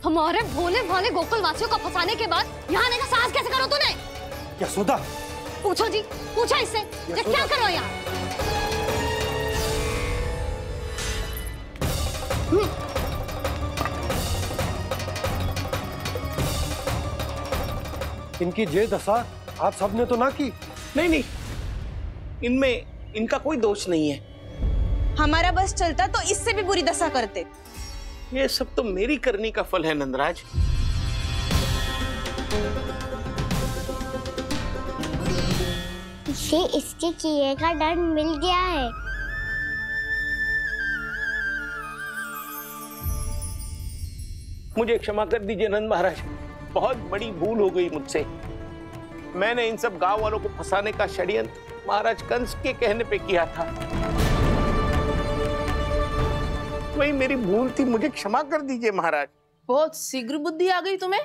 हमारे भोले भाले गोकुल वासियों को फंसाने के बाद यहाँ आने का साहस कैसे करो तूने? यशोदा, पूछो जी, पूछो इससे ये क्या करो यहाँ? इनकी ये दशा आप सबने तो ना की। नहीं नहीं, इनमें इनका कोई दोष नहीं है। हमारा बस चलता तो इससे भी बुरी दशा करते। ये सब तो मेरी करनी का फल है नंदराज। इसे इसके किए का दंड मिल गया है। मुझे क्षमा कर दीजिए नंद महाराज, बहुत बड़ी भूल हो गई मुझसे। मैंने इन सब गांव वालों को फंसाने का षड्यंत्र महाराज कंस के कहने पे किया था। वही मेरी भूल थी, मुझे क्षमा कर दीजिए महाराज। बहुत शीघ्र बुद्धि आ गई तुम्हें।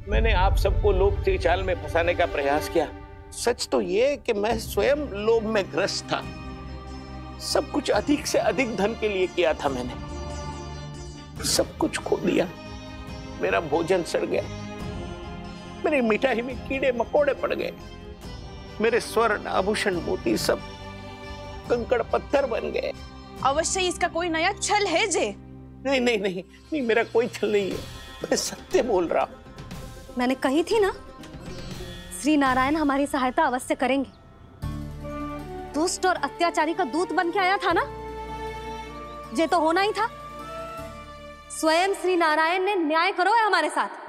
मैंने आप सबको लोभ के जाल में फंसाने का प्रयास किया। सच तो ये है कि मैं स्वयं लोभ में ग्रस्त था। सब कुछ अधिक से अधिक धन के लिए किया था मैंने। सब कुछ खो दिया। मेरा भोजन सड़ गया, मेरी मिठाई में कीड़े मकोड़े पड़ गए, मेरे स्वर्ण आभूषण मोती सब कंकड़ पत्थर बन गए। अवश्य इसका कोई नया छल है जे। नहीं नहीं नहीं नहीं, मेरा कोई छल नहीं है, मैं सत्य बोल रहा हूं। मैंने कही थी ना, श्री नारायण हमारी सहायता अवश्य करेंगे। दुष्ट और अत्याचारी का दूत बन के आया था ना, ये तो होना ही था। स्वयं श्री नारायण ने न्याय करो है हमारे साथ।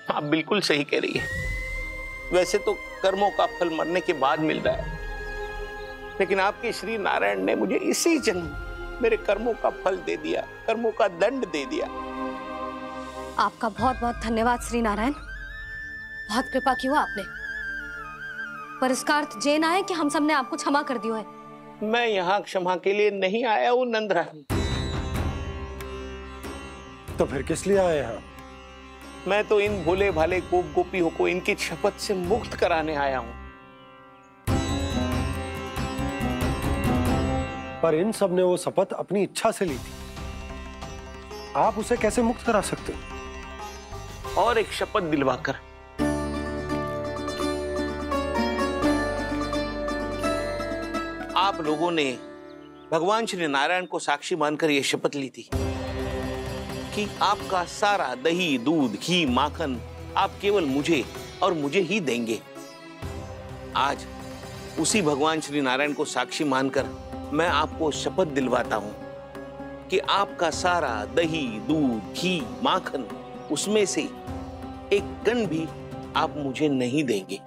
आप बिल्कुल सही कह रही है। वैसे तो कर्मों का फल मरने के बाद मिल रहा है, लेकिन आपके श्री नारायण ने मुझे इसी जन्म मेरे कर्मों का फल दे दिया, कर्मों का दंड दे दिया। आपका बहुत बहुत धन्यवाद श्री नारायण, बहुत कृपा की हो आपने। पर इसका अर्थ ये ना है कि हम सबने आपको क्षमा कर दिया है। मैं यहाँ क्षमा के लिए नहीं आया हूँ नंदरानी। तो फिर किस लिए आए यहाँ? मैं तो इन भोले भाले गोप गोपियों को इनकी शपथ से मुक्त कराने आया हूँ। पर इन सब ने वो शपथ अपनी इच्छा से ली थी, आप उसे कैसे मुक्त करा सकते हो? और एक शपथ दिलवाकर। आप लोगों ने भगवान श्री नारायण को साक्षी मानकर यह शपथ ली थी कि आपका सारा दही, दूध, घी, माखन आप केवल मुझे और मुझे ही देंगे। आज उसी भगवान श्री नारायण को साक्षी मानकर मैं आपको शपथ दिलवाता हूं कि आपका सारा दही, दूध, घी, माखन उसमें से एक कण भी आप मुझे नहीं देंगे।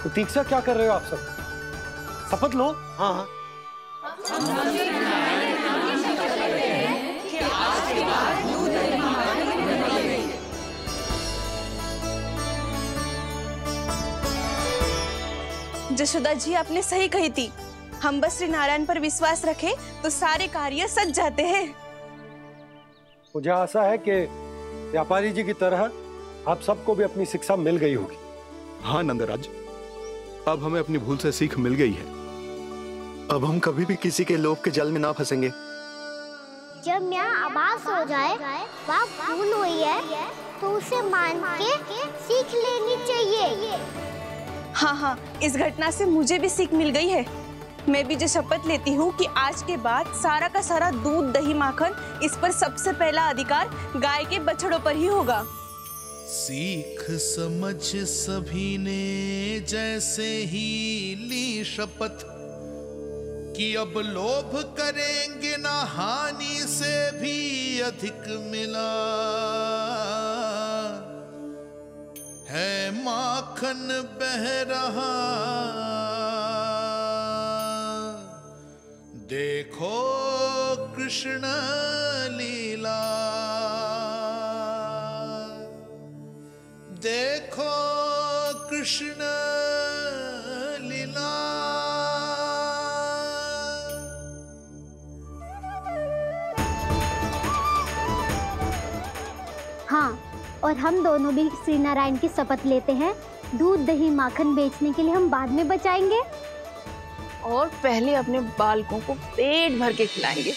प्रतीक्षा क्या कर रहे हो आप सब? शपथ लो। हाँ हाँ, जशोदा जी आपने सही कही थी। हम बस श्री नारायण पर विश्वास रखें तो सारे कार्य सज जाते हैं। मुझे आशा है कि व्यापारी जी की तरह आप सबको भी अपनी शिक्षा मिल गई होगी। हाँ नंदराज, अब हमें अपनी भूल से सीख मिल गई है। अब हम कभी भी किसी के लोभ के जल में ना फंसेंगे। जब यहाँ आभास हो जाए वहाँ भूल हुई है तो उसे मान के सीख लेनी चाहिए। हाँ हाँ, इस घटना से मुझे भी सीख मिल गई है। मैं भी जो शपथ लेती हूँ कि आज के बाद सारा का सारा दूध, दही, माखन इस पर सबसे पहला अधिकार गाय के बछड़ों पर ही होगा। सीख समझ सभी ने जैसे ही ली शपथ कि अब लोभ करेंगे ना हानि से भी अधिक मिला है माखन बह रहा, देखो कृष्ण लीला, देखो कृष्ण लीला। हाँ, और हम दोनों भी श्री नारायण की शपथ लेते हैं, दूध दही माखन बेचने के लिए हम बाद में बचाएंगे और पहले अपने बालकों को पेट भर के खिलाएंगे।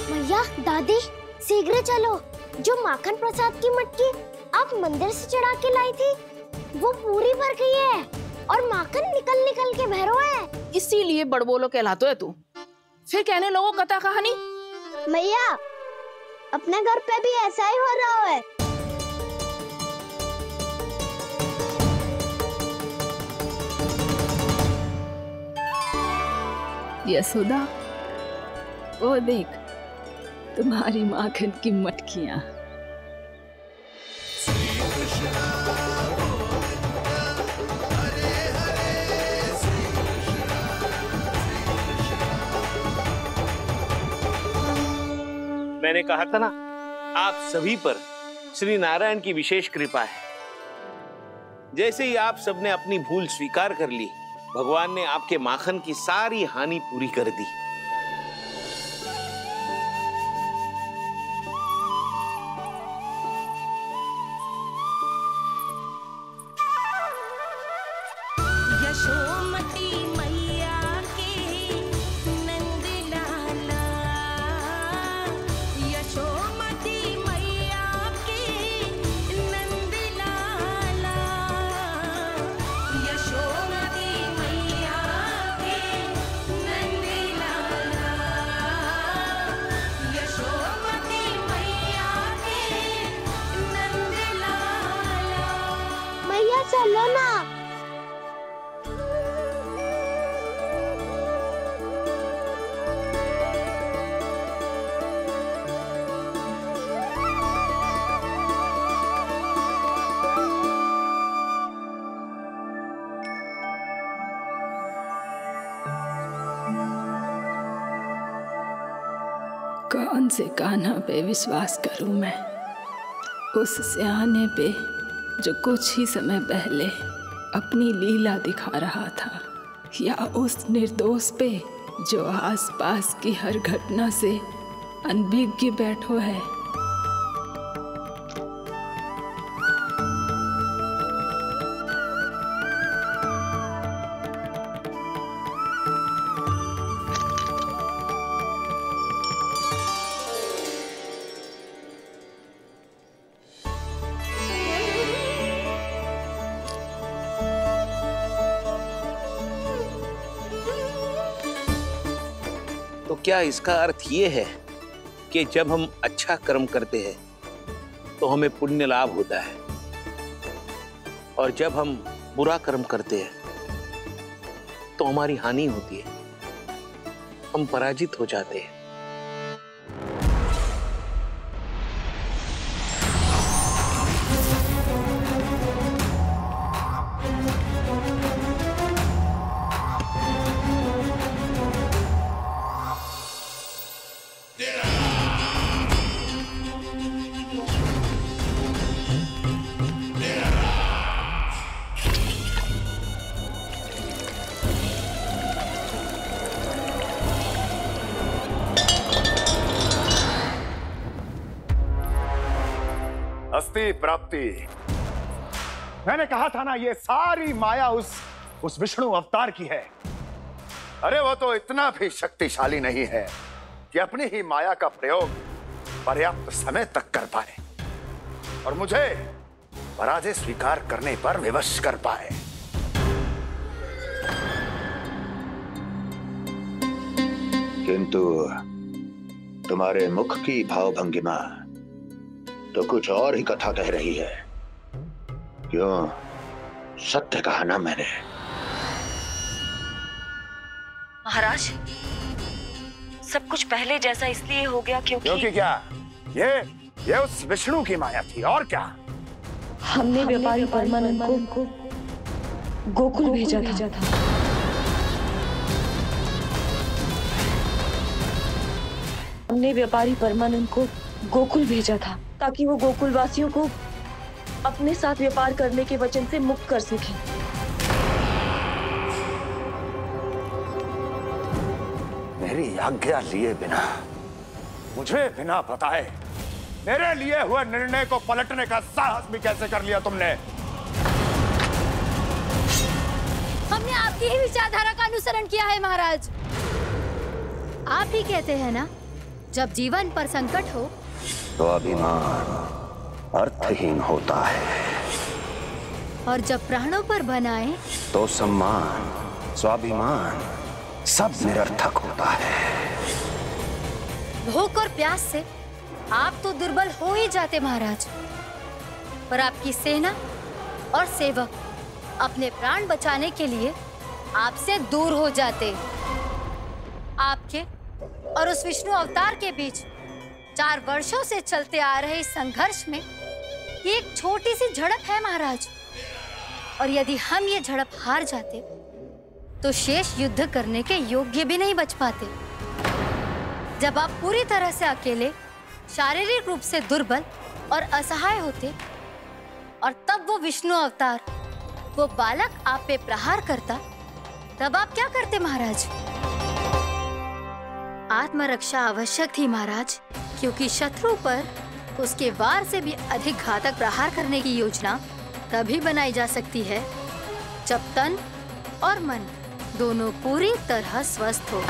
मैया, दादी, शीघ्र चलो। जो माखन प्रसाद की मटकी आप मंदिर से चढ़ा के लाई थी, वो पूरी भर गई है और माखन निकल निकल के बह रहा है। इसीलिए बड़बोलो कहलाते है तू। फिर कहने लोगों कथा कहानी। मैया, अपने घर पे भी ऐसा ही हो रहा है। यशोदा, वो देख तुम्हारी माखन की मटकियां। मैंने कहा था ना, आप सभी पर श्री नारायण की विशेष कृपा है। जैसे ही आप सबने अपनी भूल स्वीकार कर ली, भगवान ने आपके माखन की सारी हानि पूरी कर दी। यशोमती मैया के नंद लाला, यशोमती मैया के नंद लाला, यशोमती मैया के नंद लाला, यशोमती मैया के नंद लाला। मैया चलो ना। कौन से कान्हा पे विश्वास करूं मैं? उस सियाने पे जो कुछ ही समय पहले अपनी लीला दिखा रहा था, या उस निर्दोष पे जो आसपास की हर घटना से अनभिज्ञ बैठो है। तो क्या इसका अर्थ ये है कि जब हम अच्छा कर्म करते हैं तो हमें पुण्य लाभ होता है, और जब हम बुरा कर्म करते हैं तो हमारी हानि होती है, हम पराजित हो जाते हैं? अस्ति प्राप्ति। मैंने कहा था ना, ये सारी माया उस विष्णु अवतार की है। अरे वो तो इतना भी शक्तिशाली नहीं है कि अपनी ही माया का प्रयोग पर्याप्त समय तक कर पाए और मुझे पराजय स्वीकार करने पर विवश कर पाए। किंतु तुम्हारे मुख की भावभंगिमा तो कुछ और ही कथा कह रही है। क्यों? सत्य कहा ना मैंने। महाराज, सब कुछ पहले जैसा इसलिए हो गया क्योंकि क्या? ये उस विष्णु की माया थी, और क्या? हमने व्यापारी परमानंद को गोकुल भेजा था। हमने व्यापारी परमानंद को गोकुल भेजा था ताकि वो गोकुल वासियों को अपने साथ व्यापार करने के वचन से मुक्त कर सके। मेरी आज्ञा लिए बिना, मुझे बिना बताए मेरे लिए हुए निर्णय को पलटने का साहस भी कैसे कर लिया तुमने? हमने आपकी ही विचारधारा का अनुसरण किया है महाराज। आप ही कहते हैं ना, जब जीवन पर संकट हो तो अभिमान अर्थहीन होता है, और जब प्राणों पर बनाए तो सम्मान स्वाभिमान सब निरर्थक होता है। भूख और प्यास से आप तो दुर्बल हो ही जाते महाराज, पर आपकी सेना और सेवक अपने प्राण बचाने के लिए आपसे दूर हो जाते। आपके और उस विष्णु अवतार के बीच 4 वर्षों से चलते आ रहे इस संघर्ष में ये एक छोटी सी झड़प है महाराज, और यदि हम ये झड़प हार जाते तो शेष युद्ध करने के योग्य भी नहीं बच पाते। जब आप पूरी तरह से अकेले, शारीरिक रूप से दुर्बल और असहाय होते, और तब वो विष्णु अवतार, वो बालक आप पे प्रहार करता, तब आप क्या करते महाराज? आत्मरक्षा आवश्यक थी महाराज, क्योंकि शत्रु पर उसके वार से भी अधिक घातक प्रहार करने की योजना तभी बनाई जा सकती है जब तन और मन दोनों पूरी तरह स्वस्थ हो।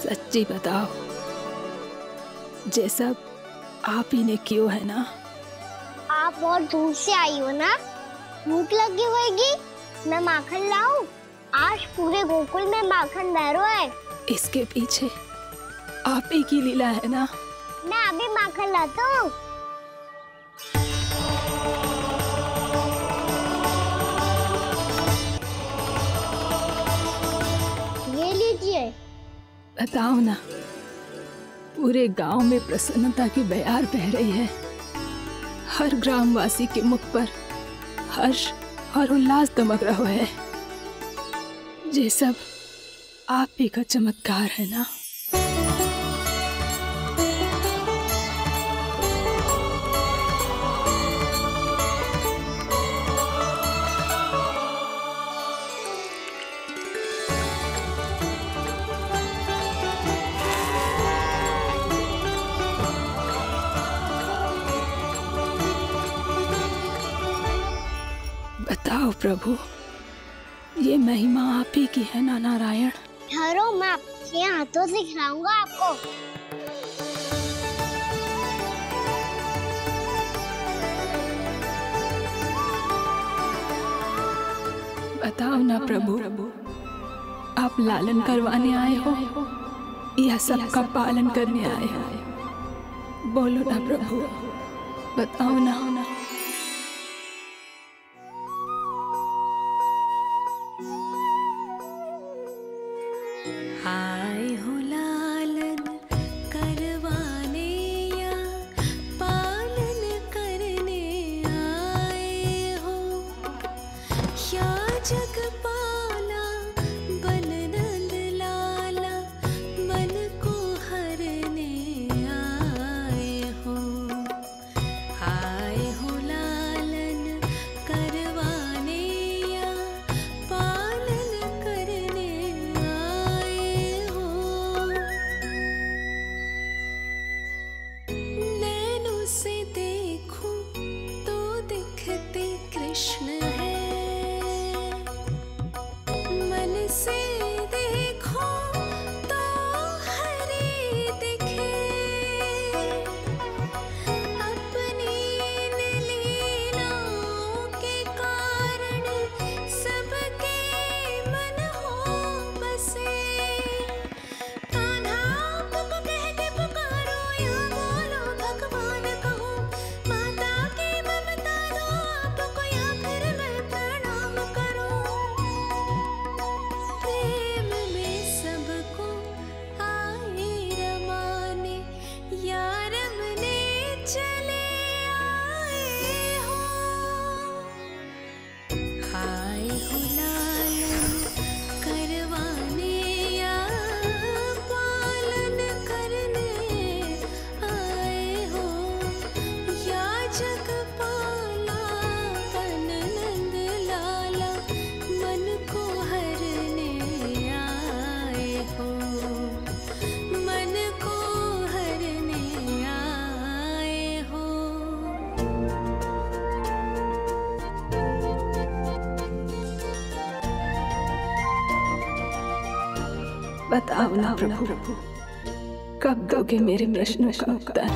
सच्ची बताओ, जैसा आप ही ने कियो है ना? आप बहुत दूर से आई हो ना, भूख लगी होगी। मैं माखन लाऊं? आज पूरे गोकुल में माखन बह रहा है। इसके पीछे आप ही की लीला है ना? मैं अभी माखन लाता हूँ। ये लीजिए। बताओ ना, पूरे गांव में प्रसन्नता की बयार बह रही है। हर ग्रामवासी के मुख पर हर्ष और उल्लास दमक रहा है। ये सब आप ही का चमत्कार है ना? बताओ प्रभु, ये महिमा आप ही की है ना नारायण? ठहरो, मैं आपके हाथों से खिलाऊंगा आपको। बताओ ना प्रभु, आप लालन करवाने आए हो या सबका पालन करने आए हो? बोलो ना प्रभु, बताओ ना। आए हो लालन करवाने या पालन करने आए हो, या जगपाला बन नंद लाला मन को हरने आए हो। आए हो लालन करवाने या पालन करने आए हो। नैनों से देखूं तो दिखते कृष्ण है, मन से देखो तो हरि दिखे। अपनी लीलाओं के कारण सबके मन हो बसे। कान्हा आपको कह के पुकारो बताओ ना प्रभु, कब दोगे मेरे प्रश्नों का उत्तर?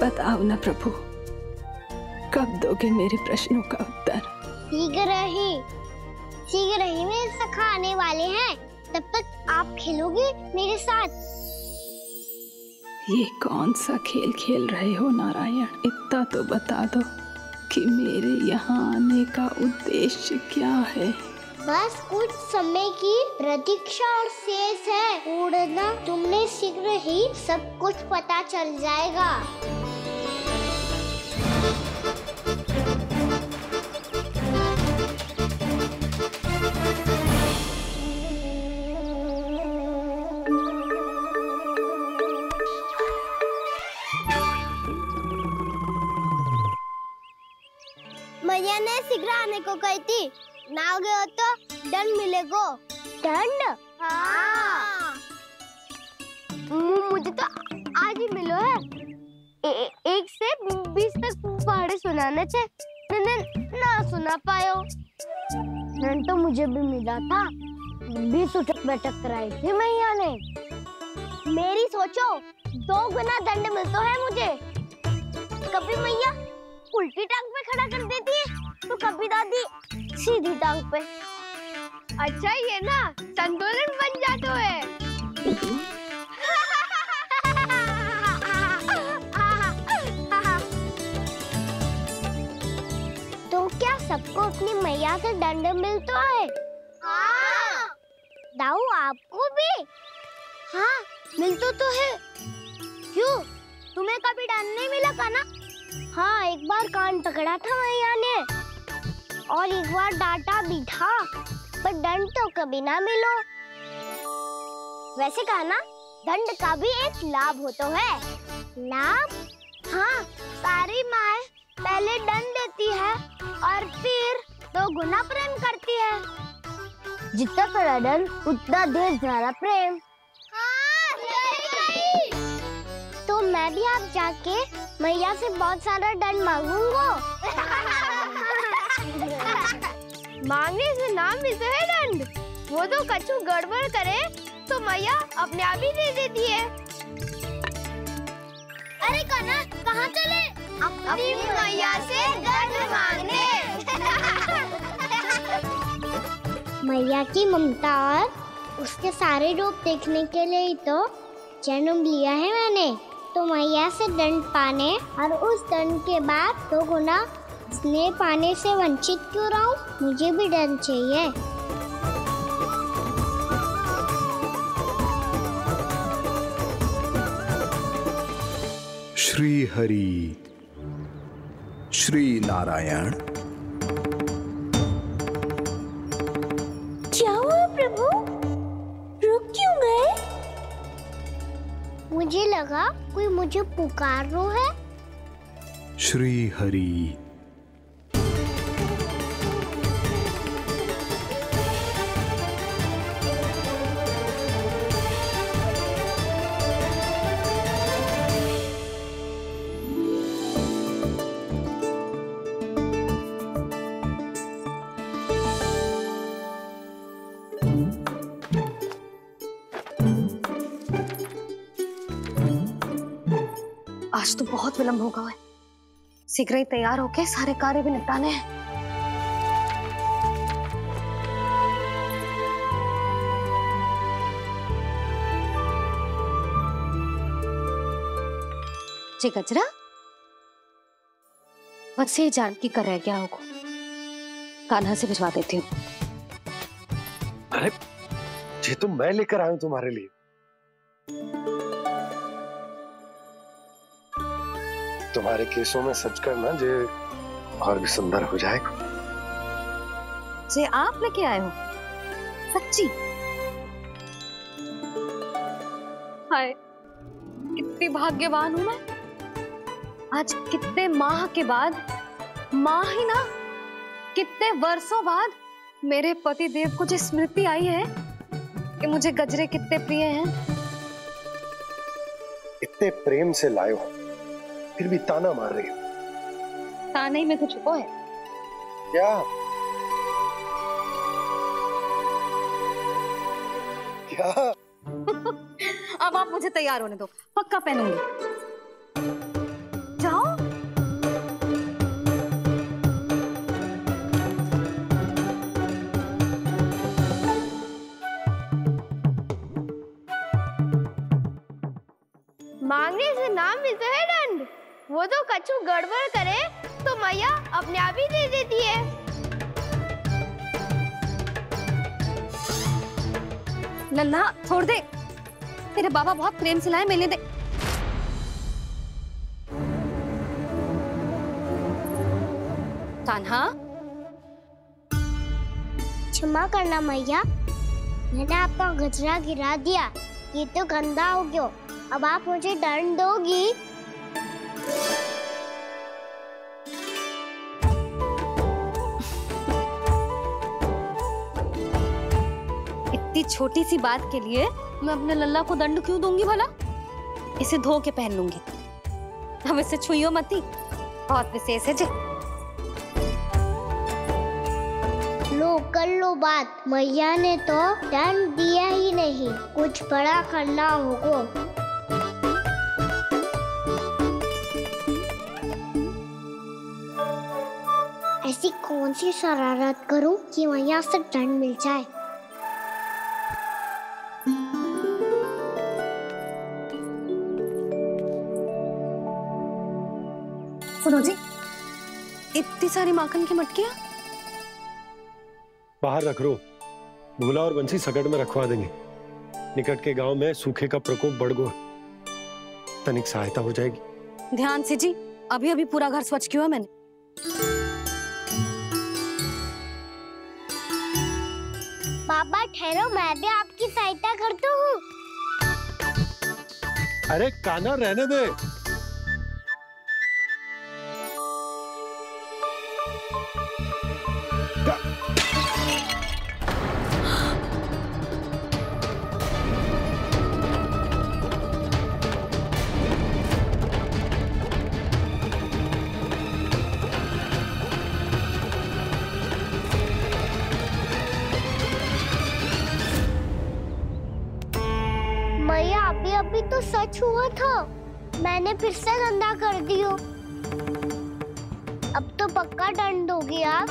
बताओ ना प्रभु, कब दोगे मेरे प्रश्नों का उत्तर? शीघ्र ही मेरे सखा आने वाले हैं, तब तक आप खेलोगे मेरे साथ। ये कौन सा खेल खेल रहे हो नारायण? इतना तो बता दो कि मेरे यहाँ आने का उद्देश्य क्या है? बस कुछ समय की प्रतीक्षा और शेष है। उड़ना तुमने शीघ्र ही सब कुछ पता चल जाएगा। मैया ने शीघ्र आने को कही थी, ना हो गए हो तो दंड मिलेगा। दंड? हाँ। मुझे तो आज ही मिलो है। 1 से 20 तक पहाड़े सुनाने थे, ना सुना पायो। दंड तो मुझे भी मिला था, 20 उठक बैठक कराई थी मैया ने। मेरी सोचो 2 गुना दंड मिलता है मुझे। कभी मैया उल्टी टांग पे खड़ा कर देती है, तो कभी दादी सीधी टांग पे। अच्छा ये ना संतुलन बन जाता है। तो क्या सबको अपनी मैया से दंड मिलता है? हाँ। दाऊ आपको भी? हाँ मिलता तो है। क्यों, तुम्हें कभी दंड नहीं मिला का ना? हाँ, एक बार कान पकड़ा था मैया ने और एक बार डांटा भी था, पर दंड तो कभी ना मिलो। वैसे कहा ना, दंड का भी एक लाभ होता है। लाभ? हाँ, सारी माँ पहले दंड देती है और फिर 2 गुना प्रेम करती है। जितना बड़ा दंड उतना ढेर सारा प्रेम। हाँ, सही। तो मैं भी आप जाके मैया से बहुत सारा दंड मांगूंगा। मांगने से ना मिलता है दंड, वो तो कछु गड़बड़ करे तो मैया अपने आप ही दे देती है। अरे कन्हा, कहाँ चले? अपनी मैया से दंड मांगने। मैया की ममता और उसके सारे रूप देखने के लिए ही तो जन्म लिया है मैंने। तो मैया से दंड पाने और उस दंड के बाद 2 गुना स्नेह पाने से वंचित क्यों रहूं? मुझे भी दंड चाहिए। श्री हरि, श्री नारायण। क्या हुआ प्रभु? रुक क्यों गए? मुझे लगा कोई मुझे पुकार रहा है। श्री हरि। आज तो बहुत विलंब होगा है। शीघ्र ही तैयार होके सारे कार्य भी निपटाने हैं। जी गजरा, बस ये जान की कर रहे क्या होगा? कान्हा से भिजवा देती हूँ। अरे ये तो मैं लेकर आया हूं तुम्हारे लिए। तुम्हारे केसों में सच करना जे और भी सुंदर हो जाएगा। जे आप लेके आए हो? सच्ची? हाय, कितनी भाग्यवान हूं मैं। आज कितने माह के बाद, माह ही ना, कितने वर्षों बाद मेरे पति देव को जो स्मृति आई है कि मुझे गजरे कितने प्रिय हैं। इतने प्रेम से लाए हो फिर भी ताना मार रही हो। ताने में कुछ छुपो है क्या? क्या? अब आप मुझे तैयार होने दो, पक्का पहनूंगी। जाओ। मांगने से नाम मिलता है दंड। वो तो कछु गड़बड़ करे तो मैया अपने आप ही दे देती है। लल्ला छोड़ दे, तेरे बाबा बहुत प्रेम से लाए, मिलने दे। कान्हा, क्षमा करना मैया, मैंने आपका गजरा गिरा दिया, ये तो गंदा हो गया। अब आप मुझे दंड दोगी? इतनी छोटी सी बात के लिए मैं अपने लल्ला को दंड क्यों दूंगी भला? इसे धो के पहन लूंगी। हम इसे छुइयो मती, बहुत विशेष है जी। लो कर लो बात, मैया ने तो दंड दिया ही नहीं, कुछ बड़ा करना होगा। ऐसी कौन सी शरारत करूं कि मैया से दंड मिल जाए? सुनो जी, इतनी सारी माखन की मटकियां बाहर रख रो, भूला और बंसी सकट में रखवा देंगे। निकट के गांव में सूखे का प्रकोप बढ़ गया, तनिक सहायता हो जाएगी। ध्यान से जी, अभी अभी पूरा घर स्वच्छ किया मैंने। बाबा ठहरो, मैं भी आपकी सहायता करता हूँ। अरे कान्हा रहने दे। मैया अभी तो सच हुआ था, मैंने फिर से गंदा कर दियो। अब तो पक्का दंड दोगी आप।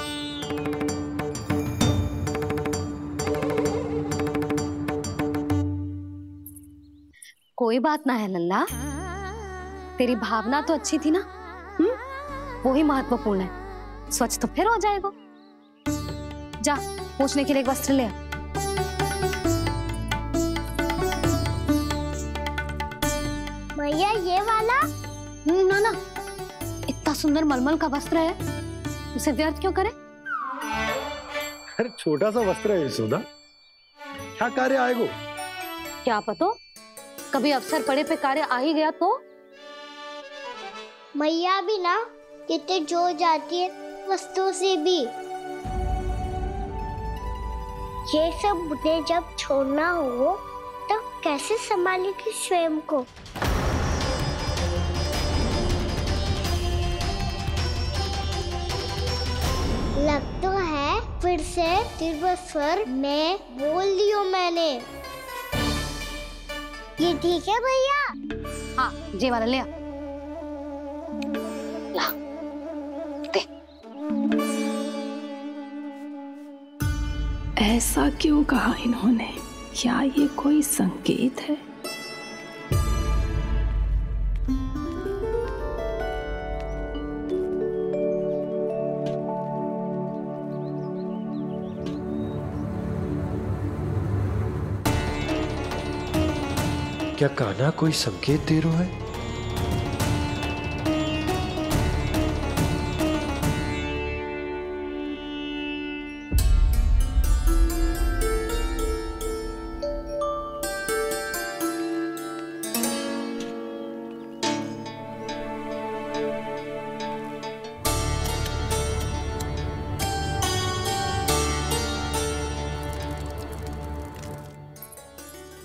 कोई बात ना है लल्ला, तेरी भावना तो अच्छी थी ना, वही महत्वपूर्ण है। स्वच्छ तो फिर हो जाएगा। जा, पूछने के लिए एक वस्त्र ले आ। भैया ये वाला? ना ना, इतना सुंदर मलमल का वस्त्र है, उसे व्यर्थ क्यों करे? अरे छोटा सा वस्त्र है यशोदा, क्या कार्य आएगा? क्या पता, कभी अवसर पड़े पे कार्य आ ही गया तो? मैया भी ना कितने जो जाती है वस्तुओं से भी। ये सब मुझे जब छोड़ना हो तो कैसे संभालेगी स्वयं को? लग तो है फिर से तीव्र स्वर में बोल दियो मैंने। ये ठीक है भैया? हाँ, ये वाला ले आ। ला, दे। ऐसा क्यों कहा इन्होंने? क्या ये कोई संकेत है? क्या कान्हा कोई संकेत दे रहा है?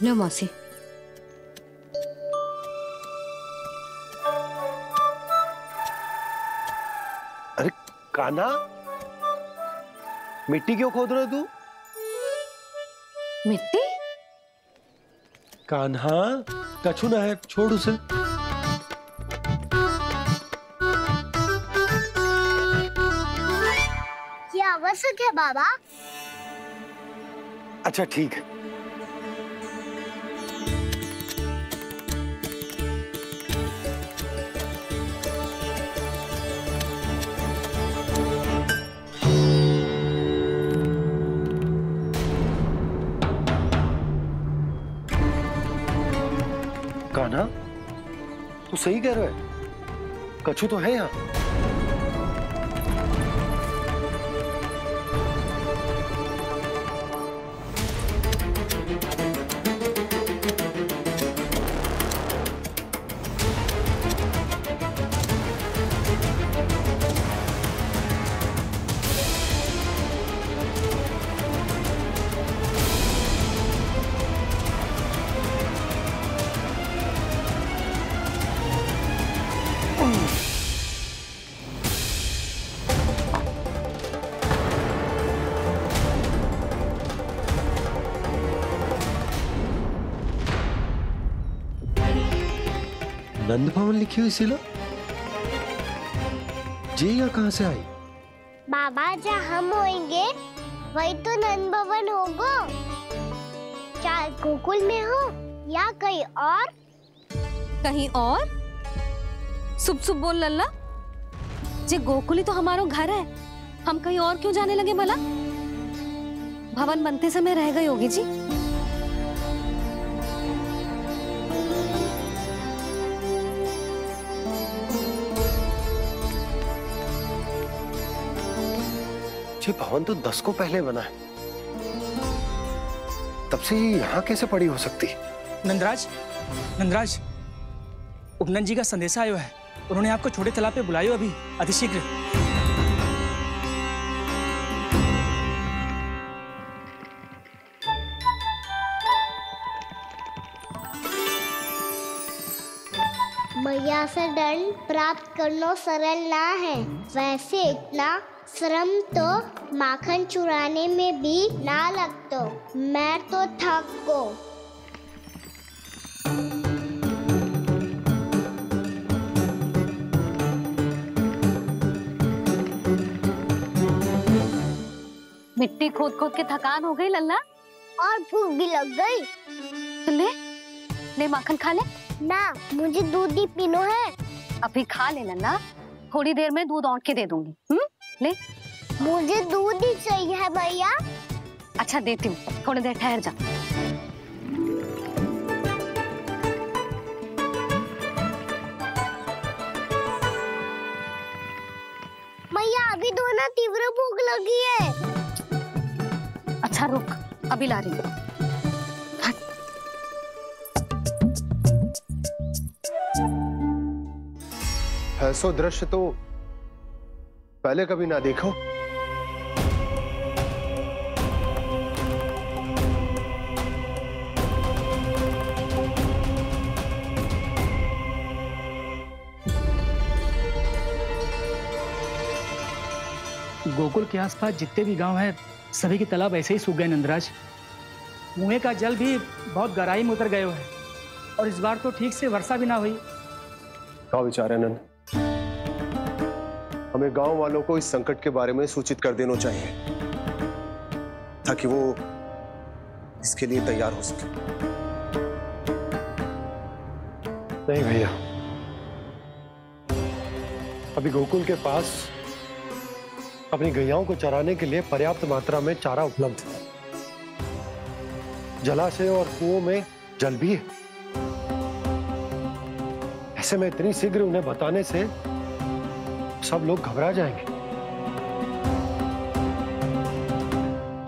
लो मौसी। कान्हा, मिट्टी क्यों खोद रहे तू? मिट्टी? कान्हा, कछु ना है, छोड़ उसे। ये आवश्यक है बाबा। अच्छा ठीक है। कान्हा, तू सही कह रहा है, कछु तो है यहाँ। नंद भवन लिखी हुई सिला, जी यहाँ कहाँ से आई? बाबा जहाँ हम होंगे वही तो नंद भवन होगा। चाहे गोकुल में हो या कहीं और। कहीं और? सुब सुब बोल लल्ला, जे गोकुली तो हमारो घर है, हम कहीं और क्यों जाने लगे भला? भवन बनते समय रह गई होगी जी। ये भवन तो 10 को पहले बना है, तब से ये यहाँ कैसे पड़ी हो सकती? नंदराज, नंदराज, उपनंद जी का संदेशा आयो है। उन्होंने आपको छोटे तालाब पे बुलायो अभी, अतिशीघ्र। मैया से दंड प्राप्त करना सरल ना है। वैसे इतना श्रम तो माखन चुराने में भी ना लगतो। मैं तो थक गो। मिट्टी खोद खोद के थकान हो गई लल्ला, और भूख भी लग गई। तो ले माखन खा ले। ना, मुझे दूध ही पीनो है। अभी खा ले लल्ला, थोड़ी देर में दूध औंट के दे दूंगी। ले। मुझे दूध ही चाहिए है भैया। अच्छा देती हूँ, थोड़ी देर ठहर जा। मैया अभी तो ना तीव्र भूख लगी है। अच्छा रुक, अभी ला रही हूँ। ऐसा दृश्य तो पहले कभी ना देखो। गोकुल के आसपास जितने भी गांव हैं, सभी के तालाब ऐसे ही सूख गए नंदराज। कुएं का जल भी बहुत गहराई में उतर गए है, और इस बार तो ठीक से वर्षा भी ना हुई। क्या विचार है नंद? हमें गांव वालों को इस संकट के बारे में सूचित कर देना चाहिए, ताकि वो इसके लिए तैयार हो सके। नहीं भैया, अभी गोकुल के पास अपनी गैयाओं को चराने के लिए पर्याप्त मात्रा में चारा उपलब्ध है। जलाशय और कुओं में जल भी है। ऐसे में इतनी शीघ्र उन्हें बताने से सब लोग घबरा जाएंगे।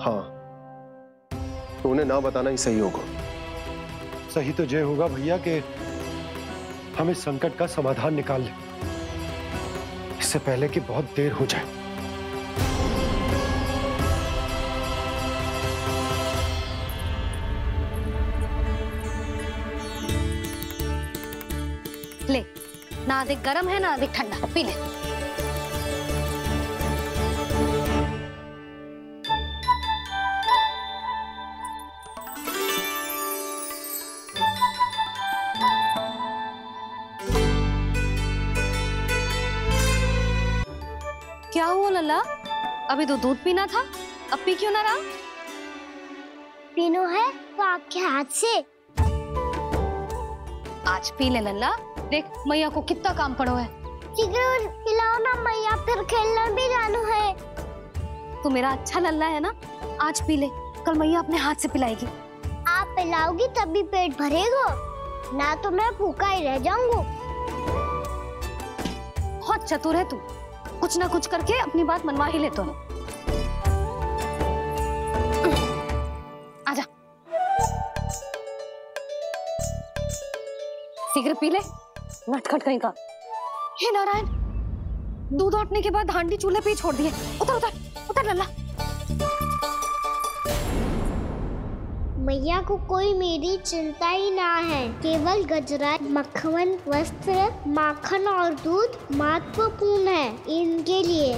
हाँ, तो उन्हें ना बताना ही सही होगा। सही तो ये होगा भैया कि हम इस संकट का समाधान निकाल लें, इससे पहले कि बहुत देर हो जाए। ले, ना अधिक गर्म है ना अधिक ठंडा, पी ले। लल्ला, अभी तो दूध पीना था, अब पी क्यों ना रहा? पीनो है तो आपके हाथ से। आज पी ले लल्ला, देख मैया को कितना काम पड़ो है। शीघ्र पिलाओ ना मैया, फिर खेलने भी जाना है। तू मेरा अच्छा लल्ला है ना, आज पी ले, कल मैया अपने हाथ से पिलाएगी। आप पिलाओगी तभी पेट भरेगा, ना तो मैं भूखा ही रह जाऊंगा। बहुत चतुर है तू, कुछ ना कुछ करके अपनी बात मनवा ही लेता है। आजा, शीघ्र पी ले, नटखट कहीं का। हे नारायण, दूध औटने के बाद हांडी चूल्हे पे ही छोड़ दिए। उतर उतर उतर लल्ला। मैया को कोई मेरी चिंता ही ना है, केवल गजरा, मक्खन, वस्त्र, माखन और दूध महत्वपूर्ण है इनके लिए।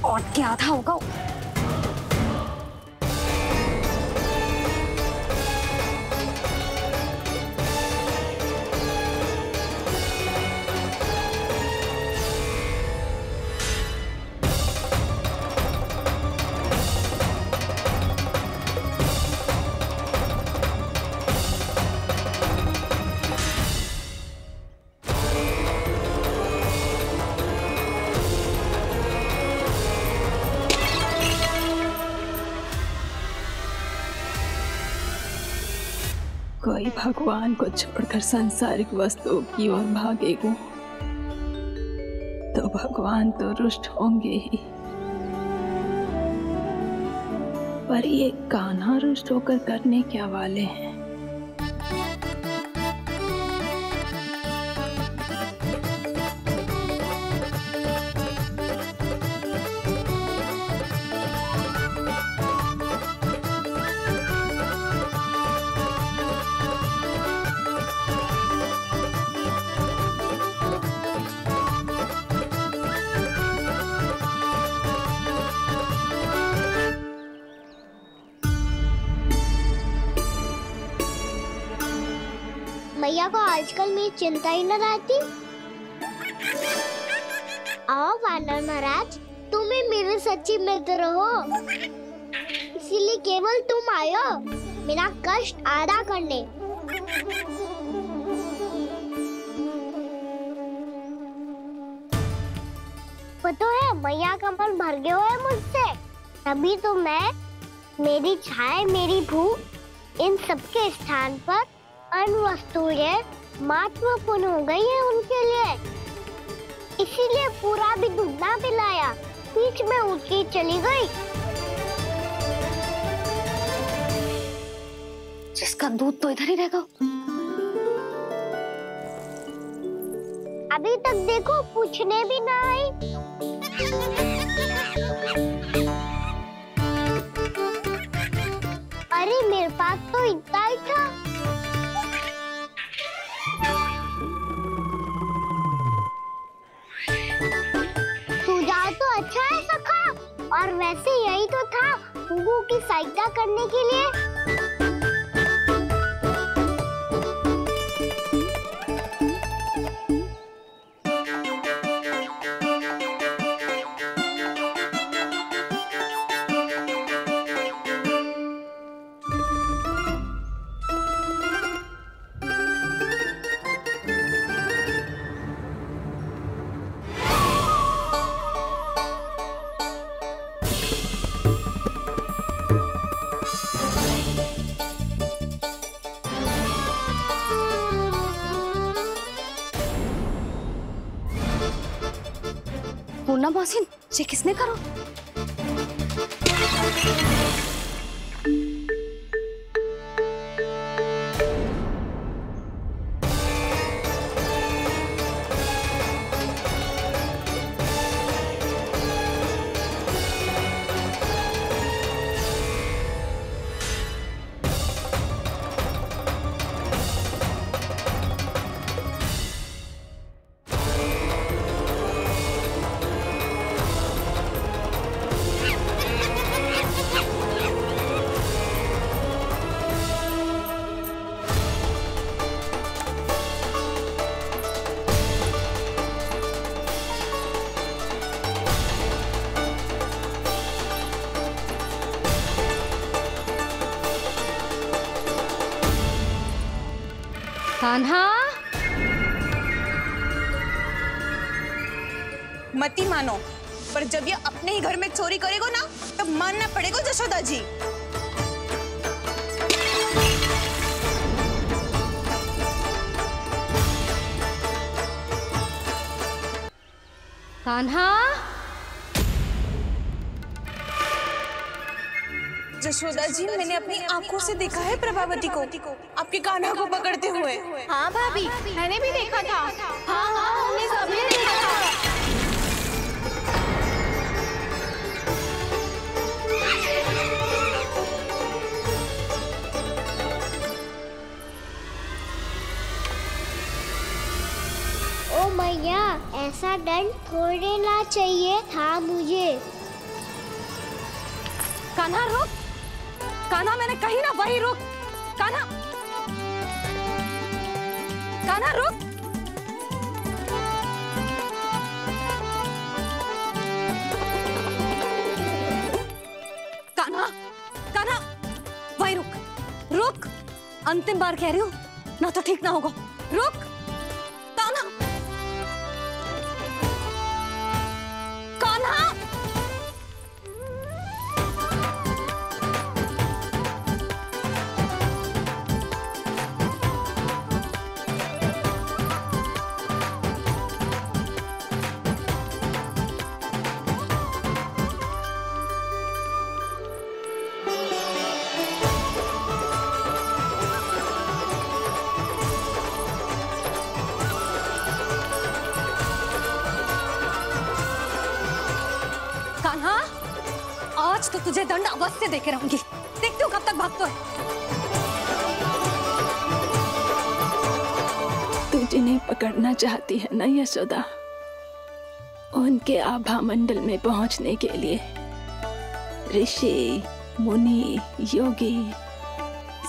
और क्या था होगा? कोई भगवान को छोड़कर सांसारिक वस्तुओं की ओर भागेगा तो भगवान तो रुष्ट होंगे ही, पर ये कान्हा रुष्ट होकर करने क्या वाले हैं? मैया को आजकल मेरी चिंता ही न रहती। आओ वानर महाराज, तुम ही मेरे सच्ची मित्र हो, इसीलिए केवल तुम आयो मेरा कष्ट आधा करने। पता है मैया का मन भर गया है मुझसे, तभी तो मैं, मेरी छाया, मेरी भूख, इन सबके स्थान पर अन्य वस्तुएं महत्वपूर्ण हो गई है उनके लिए, इसीलिए पूरा भी दूध ना पिलाया, बीच में उठ के चली गई। जिसका दूध तो इधर ही रहेगा। अभी तक देखो पूछने भी ना आई। अरे मेरे पास तो इतना ही था। सुझाव तो अच्छा है सखा, और वैसे यही तो था गुगु की सहायता करने के लिए। पूर्णा मौसी, ये किसने करो? कान्हा, मती मानो, पर जब ये अपने ही घर में चोरी करेगा ना, तब मानना पड़ेगा जशोदा जी। कान्हा, जशोदा जी, मैंने अपनी आंखों से देखा है प्रभावती को आपके कान्हा को पकड़ते हुए। हाँ भाभी, मैंने भी देखा था। हाँ हाँ, हमने सबने देखा था। ओ मैया, ऐसा दंड थोड़े ना चाहिए था मुझे। कान्हा रुक, कान्हा, मैंने कही ना वही रुक। कान्हा, कान्हा रुक। कान्हा, कान्हा, वही रुक, रुक। अंतिम बार कह रही हूँ, ना तो ठीक ना होगा। रुक कान्हा, कान्हा। कान्हा, आज तो तुझे दंड अवश्य देके रहूंगी। देखती हूँ कब तक भागता है। तू जिन्हें पकड़ना चाहती है ना यशोदा, उनके आभा मंडल में पहुंचने के लिए ऋषि, मुनि, योगी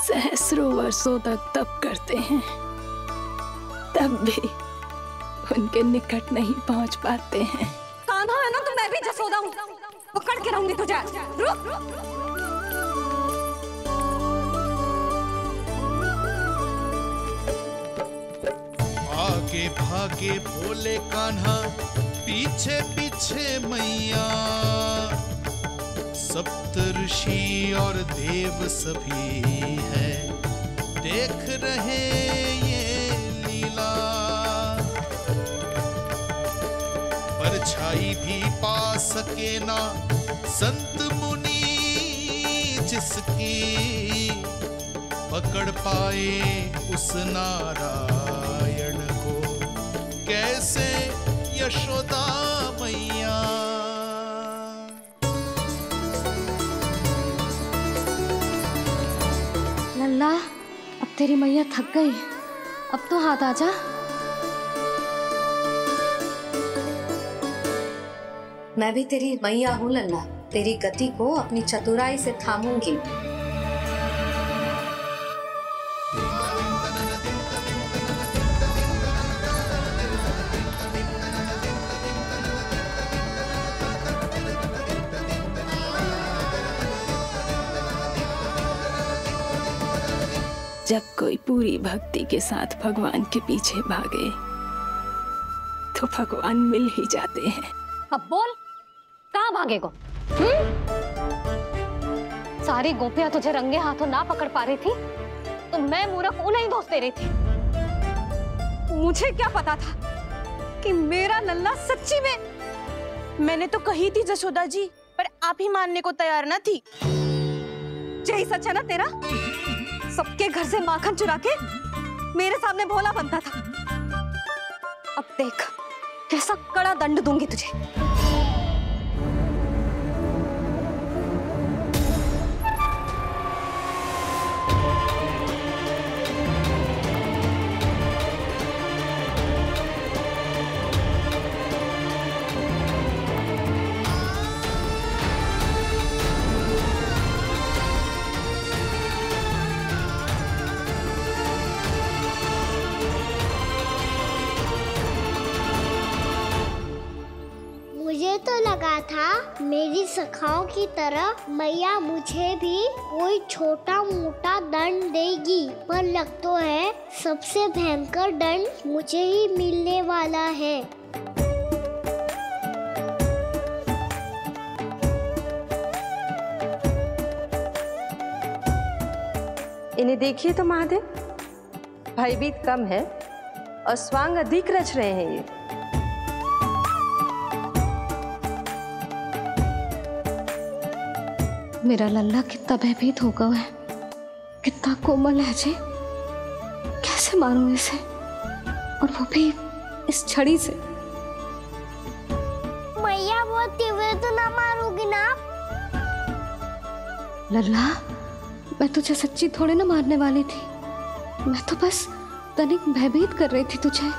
सहस्रों वर्षों तक तप करते हैं, तब भी उनके निकट नहीं पहुंच पाते हैं। कान्हा है ना, तो मैं भी जसोदा हूँ, पकड़ के रहूंगी तुझे। रुक, आगे भागे भोले कान्हा, पीछे पीछे मैया। सप्त ऋषि और देव सभी है, देख रहे ये लीला। परछाई भी पा सके ना संत मुनि, जिसकी पकड़ पाए उस नारायण को, कैसे यशोदा मैया। लल्ला, अब तेरी मैया थक गई, अब तो हाथ आजा। मैं भी तेरी मैया हूँ लल्ला, तेरी गति को अपनी चतुराई से थामूंगी। जब कोई पूरी भक्ति के साथ भगवान के पीछे भागे तो भगवान मिल ही जाते हैं। अब बोल, कहाँ भागेगो? सारी गोपियां तुझे रंगे हाथों ना पकड़ पा रही थी, तो मैं मूर्ख उन्हें ही दोष दे रही थी। मुझे क्या पता था कि मेरा लल्ला सच्ची में। मैंने तो कही थी जसोदा जी, पर आप ही मानने को तैयार न थी। यही सच है ना तेरा? सबके घर से माखन चुरा के मेरे सामने भोला बनता था। अब देख कैसा कड़ा दंड दूंगी तुझे। मुझे लगा था मेरी सखाओं की तरह मैया मुझे भी कोई छोटा मोटा दंड देगी, पर लग तो है सबसे भयंकर दंड मुझे ही मिलने वाला है। इन्हें देखिए तो महादेव, भयभीत कम है और स्वांग अधिक रच रहे हैं ये। मेरा लल्ला कितना भयभीत हो गया है, कितना कोमल है जी। कैसे मारूं इसे, और वो भी इस छड़ी से। मैया बहुत तीव्र तो ना मारोगी ना? लल्ला, मैं तुझे सच्ची थोड़े ना मारने वाली थी, मैं तो बस तनिक भयभीत कर रही थी तुझे।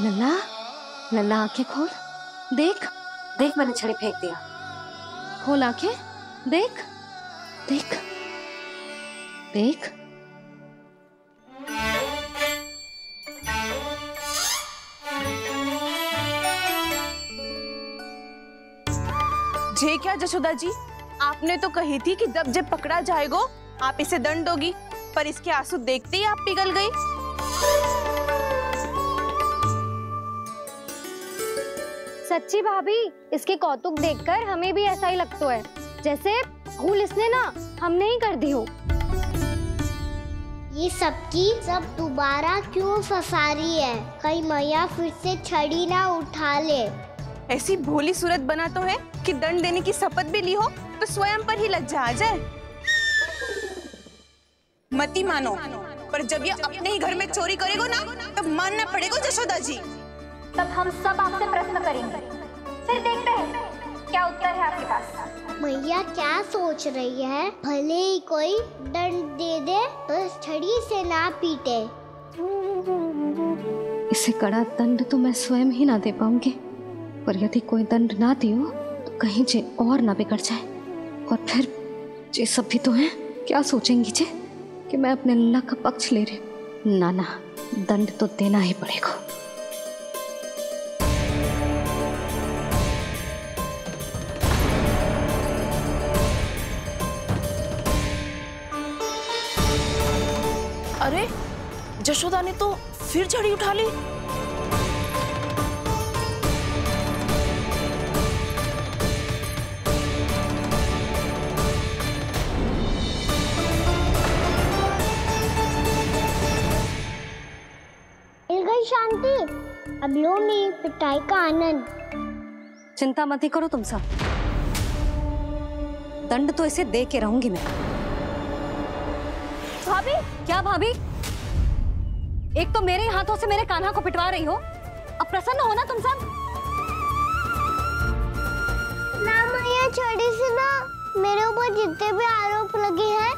लल्ला, लल्ला आंखें खोल, देख देख मैंने छड़ी फेंक दिया। खोल आंखें, देख देख देख। जे क्या जशोदा जी, आपने तो कही थी कि जब जब पकड़ा जाएगा आप इसे दंड दोगी, पर इसके आंसू देखते ही आप पिघल गई। सच्ची भाभी, इसके कौतुक देखकर हमें भी ऐसा ही लगता है, जैसे भूल इसने ना हमने ही कर दी हो। ये सबकी सब दोबारा क्यों फंसा रही है? कहीं मैया फिर से छड़ी ना उठा ले। ऐसी भोली सूरत बना तो है कि दंड देने की शपथ भी ली हो तो स्वयं पर ही लज्जा आ जाए। मती मानो, पर जब ये अपने ही घर में चोरी करेगा ना, तब मानना पड़ेगा जशोदा जी। तब हम सब आपसे प्रश्न करेंगे, फिर देखते हैं क्या उत्तर है आपके पास। मैया क्या सोच रही है? भले ही कोई दंड दे दे, बस छड़ी से ना पीटे। इसे कड़ा दंड तो मैं स्वयं ही ना दे पाऊंगी, पर यदि कोई दंड ना दियो तो कहीं जे और ना बिगड़ जाए, और फिर जे सब भी तो हैं, क्या सोचेंगी जे कि मैं अपने लल्ला का पक्ष ले रही। ना ना, दंड तो देना ही पड़ेगा। अरे जशोदा ने तो फिर छड़ी उठा ली। मिल गई शांति, अब लो मेरी पिटाई का आनंद। चिंता मत ही करो तुम सब, दंड तो इसे दे के रहूंगी मैं। भाभी, क्या भाभी? एक तो मेरे हाथों से मेरे कान्हा को पिटवा रही हो, अब प्रसन्न हो ना तुम सब? ना मैया, छड़ी से ना मेरे ऊपर जितने भी आरोप लगे हैं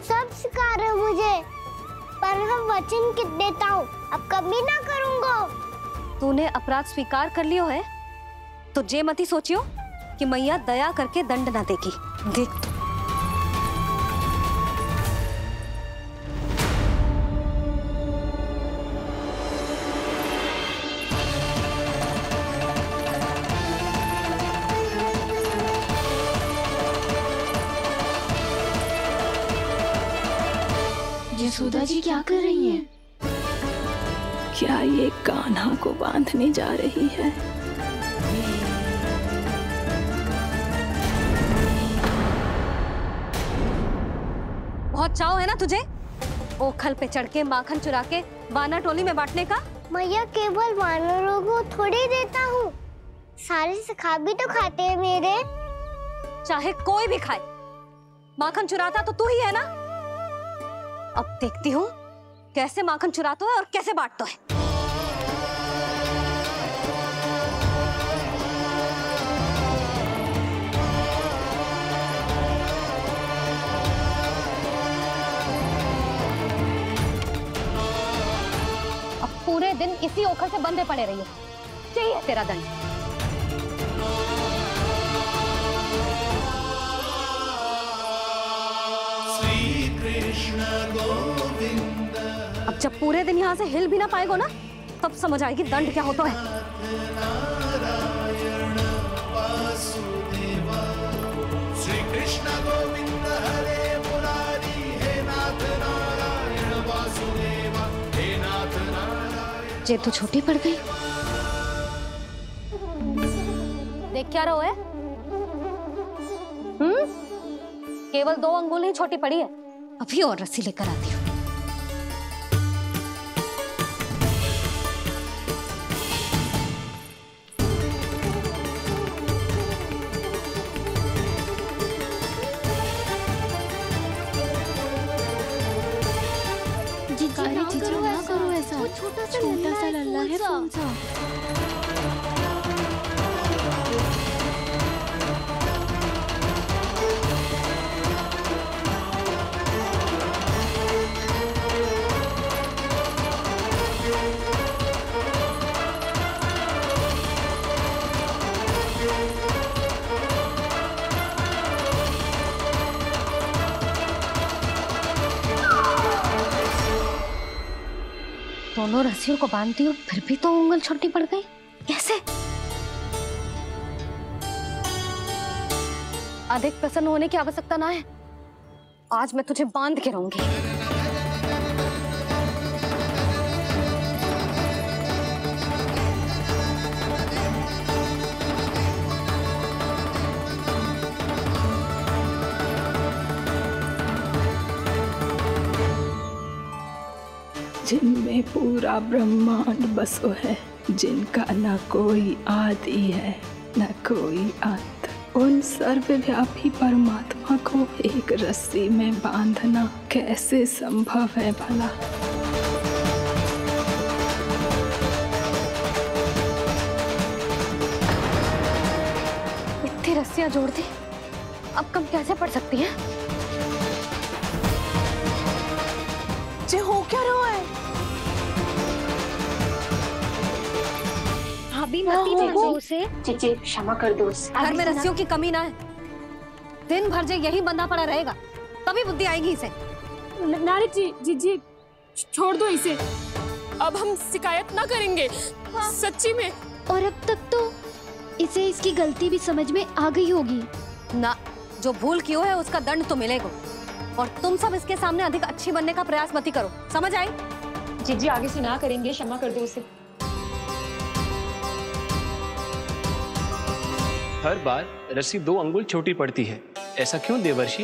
सब स्वीकार है मुझे, पर मैं वचन कित देता हूँ, अब कभी ना करूँगा। तूने अपराध स्वीकार कर लियो है तो जे मती सोचियो कि मैया दया करके दंड ना देगी। देख तू। यशोदा जी क्या कर रही हैं? क्या ये कान्हा को बांधने जा रही है? बहुत चाव है ना तुझे ओखल पे चढ़ के माखन चुरा के वानर टोली में बांटने का? मैया, केवल वानरों को थोड़ी देता हूँ, सारे सखा भी तो खाते हैं मेरे। चाहे कोई भी खाए, माखन चुराता तो तू ही है ना। अब देखती हूँ कैसे माखन चुराता है और कैसे बांटता है। पूरे दिन इसी ओखर से बंधे पड़े रहिए। चाहिए तेरा दंड। श्री कृष्ण गोविंद। अब जब पूरे दिन यहाँ से हिल भी ना पाएगो ना, तब समझ आएगी दंड क्या होता है। श्री कृष्ण गोविंद हरे मुरारी, हे नाथ नारायण वासुदेव, हे नाथ नारायण। जे तू छोटी पड़ गई। देख क्या रहो है? केवल 2 अंगुल ही छोटी पड़ी है। अभी और रस्सी लेकर आती हूँ। छोटा सा लल्ला है कौन सा? दोनों रस्सियों को बांधती हूँ, फिर भी तो उंगल छोटी पड़ गई। कैसे? अधिक प्रसन्न होने की आवश्यकता ना है। आज मैं तुझे बांध के रहूंगी। जिनमें पूरा ब्रह्मांड बसो है, जिनका न कोई आदि है न कोई अंत, उन सर्वव्यापी परमात्मा को एक रस्सी में बांधना कैसे संभव है भला? इतनी रस्सियां जोड़ दी, अब कम कैसे पड़ सकती हैं? जे हो क्या रहा है? भाभी मत उसे। चीची क्षमा कर दो उसे। घर में रस्सियों की कमी ना है। दिन भर जे यही बंधा पड़ा रहेगा, तभी बुद्धि आएगी इसे। नारी जी छोड़ दो इसे। अब हम शिकायत ना करेंगे। सच्ची में। और अब तक तो इसे इसकी गलती भी समझ में आ गई होगी ना। जो भूल की है उसका दंड तो मिलेगा। और तुम सब इसके सामने अधिक अच्छी बनने का प्रयास मत ही करो, समझ आई? जी आगे से ना करेंगे, क्षमा कर दो उसे। हर बार रस्सी 2 अंगुल छोटी पड़ती है, ऐसा क्यों देवर्षि?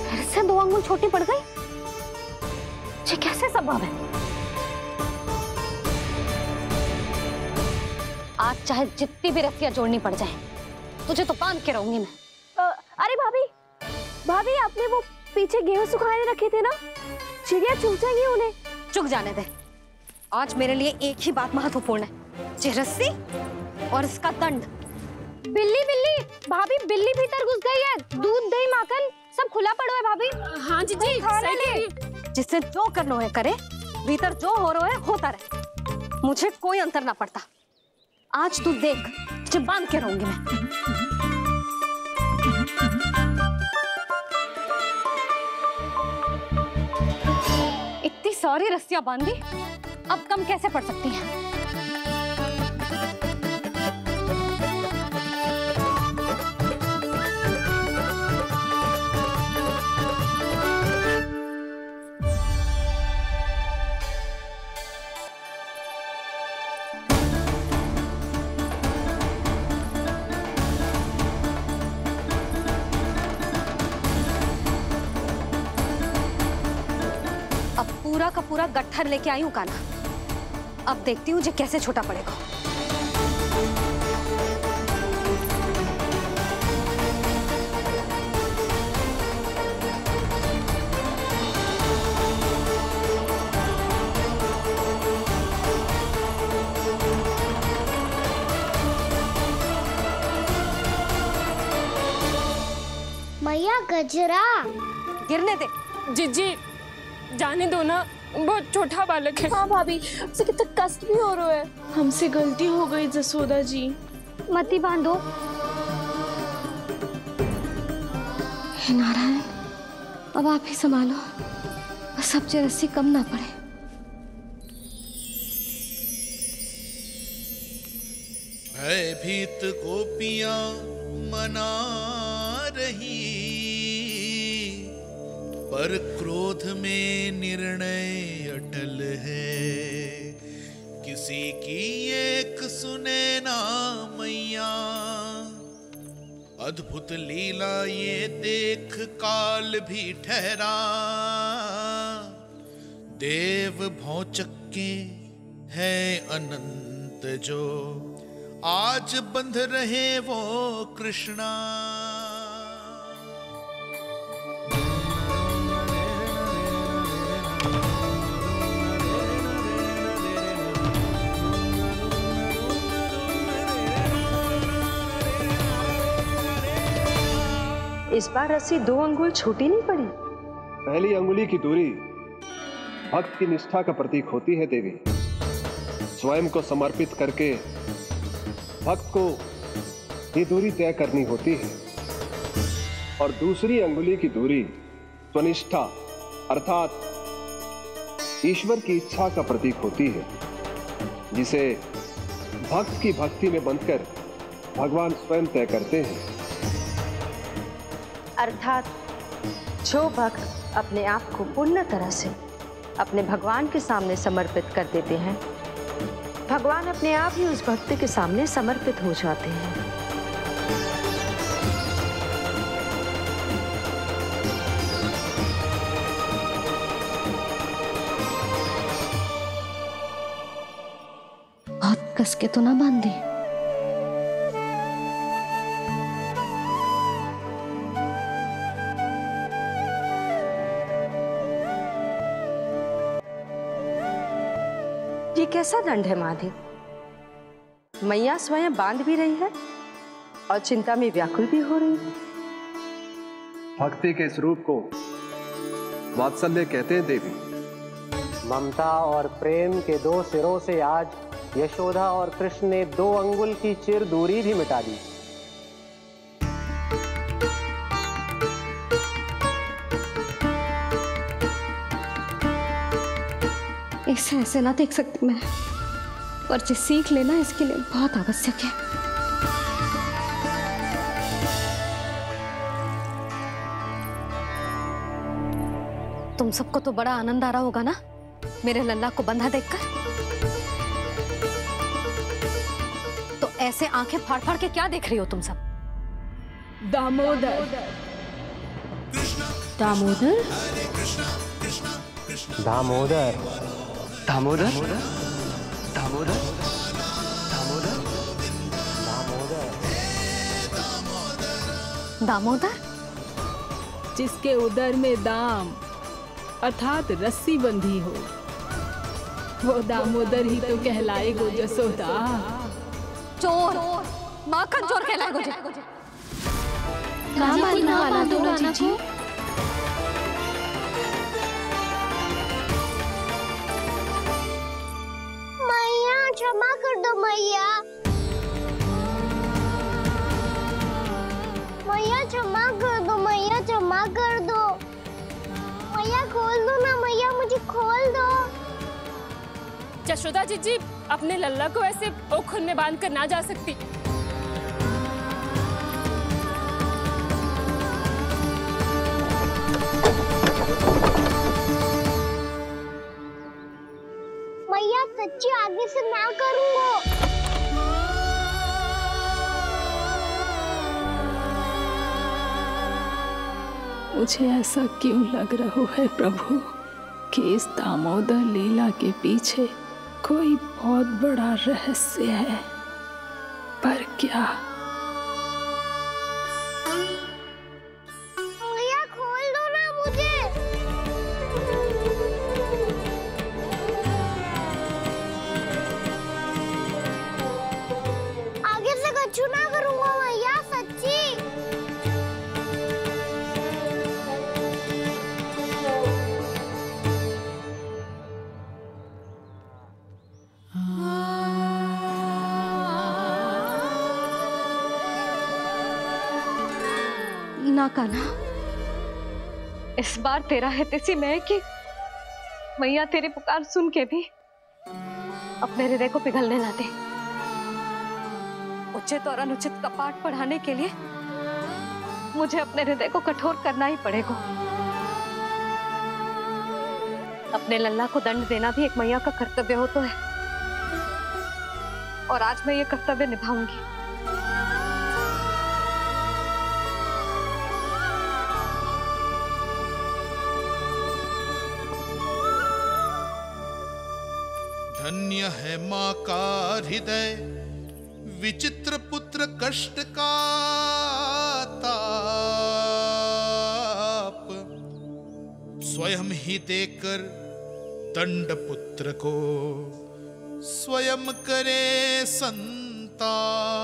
फिर से 2 अंगुल छोटी पड़ गई? ये कैसे संभव है? आज चाहे जितनी भी रस्सियां जोड़नी पड़ जाए, तुझे तो बांध के रहूंगी मैं। अरे भाभी आपने वो पीछे गेहूं सुखाने रखे थे ना, चिड़िया चुग जाएंगी उन्हें। चुग जाने दे। आज मेरे लिए एक ही बात महत्वपूर्ण है, ये रस्सी और इसका दंड। बिल्ली भाभी, बिल्ली भीतर घुस गई है। दूध दही माखन सब खुला पड़ो है भाभी। हाँ जी सही कह रही है। जिससे जो करना है करे, भीतर जो हो रहा है होता रहे, मुझे कोई अंतर ना पड़ता। आज तू देख, तुझे बांध के रहूंगी मैं। इतनी सारी रस्सियां बांधी, अब कम कैसे पड़ सकती हैं? पूरा का पूरा गट्ठर लेके आई हूँ कान्हा। अब देखती हूँ जे कैसे छोटा पड़ेगा। गजरा। गिरने दे। जीजी जाने दो ना, बहुत छोटा बालक है। हाँ भाभी, उसे कितना कष्ट भी हो रहा है। हमसे गलती हो गई जसोदा जी। मती बांधो। हे नारायण, अब आप ही संभालो, बस अब रस्सी कम ना पड़े। भयभीत गोपियां मना रही, पर क्रोध में निर्णय अटल है। किसी की एक सुने ना मैया, अद्भुत लीला ये देख काल भी ठहरा। देव भौचक्के है अनंत जो, आज बंध रहे वो कृष्णा। इस बार रस्सी 2 अंगुल छोटी नहीं पड़ी। पहली अंगुली की दूरी भक्त की निष्ठा का प्रतीक होती है देवी। स्वयं को समर्पित करके भक्त को ये दूरी तय करनी होती है। और दूसरी अंगुली की दूरी स्वनिष्ठा अर्थात ईश्वर की इच्छा का प्रतीक होती है, जिसे भक्त की भक्ति में बंधकर भगवान स्वयं तय करते हैं। अर्थात जो भक्त अपने आप को पूर्ण तरह से अपने भगवान के सामने समर्पित कर देते हैं, भगवान अपने आप ही उस भक्त के सामने समर्पित हो जाते हैं। बहुत कस के तो ना बांधे। ये कैसा दंड है माधि? मैया स्वयं बांध भी रही है और चिंता में व्याकुल भी हो रही है। भक्ति के स्वरूप को वात्सल्य कहते हैं देवी। ममता और प्रेम के 2 सिरों से आज यशोदा और कृष्ण ने 2 अंगुल की चिर दूरी भी मिटा दी। इसे ऐसे ना देख सकती मैं, पर जो सीख लेना इसके लिए बहुत आवश्यक है। तुम सबको तो बड़ा आनंद आ रहा होगा ना मेरे लल्ला को बंधा देखकर। तो ऐसे आंखें फाड़ फाड़ के क्या देख रही हो तुम सब? दामोदर। दामोदर? दामोदर। दामोदर? दामोदर? दामोदर? जिसके उदर में दाम अर्थात रस्सी बंधी हो, वो दामोदर ही तो कहलाएगो जसोदा। चोर, माखन चोर कहलाएगो जी। कहाँ बांधने वाला तो राना को? मैया क्षमा कर दो मैया। मैया क्षमा कर दो, मैया क्षमा कर दो। मैया खोल दो ना मैया, मुझे खोल दो। यशोदा जीजी अपने लल्ला को ऐसे ओखुन में बांध कर ना जा सकती। मैया सच्ची आगे से ना करूँगा। मुझे ऐसा क्यों लग रहा है प्रभु कि इस दामोदर लीला के पीछे कोई बहुत बड़ा रहस्य है, पर क्या? मैया खोल दो ना मुझे। आगे से कछु ना करूँगा मैया, सच्ची। ना कान्हा, इस बार तेरा हित इसी में है कि मैया तेरी पुकार सुन के भी अपने हृदय को पिघलने ना दे। उचित और अनुचित का पाठ पढ़ाने के लिए मुझे अपने हृदय को कठोर करना ही पड़ेगा। अपने लल्ला को दंड देना भी एक मैया का कर्तव्य हो तो है, और आज मैं ये कर्तव्य निभाऊंगी। धन्य है माँ का हृदय, विचित्र पुत्र कष्ट का ताप, स्वयं ही देकर दंड पुत्र को स्वयं करे संताप।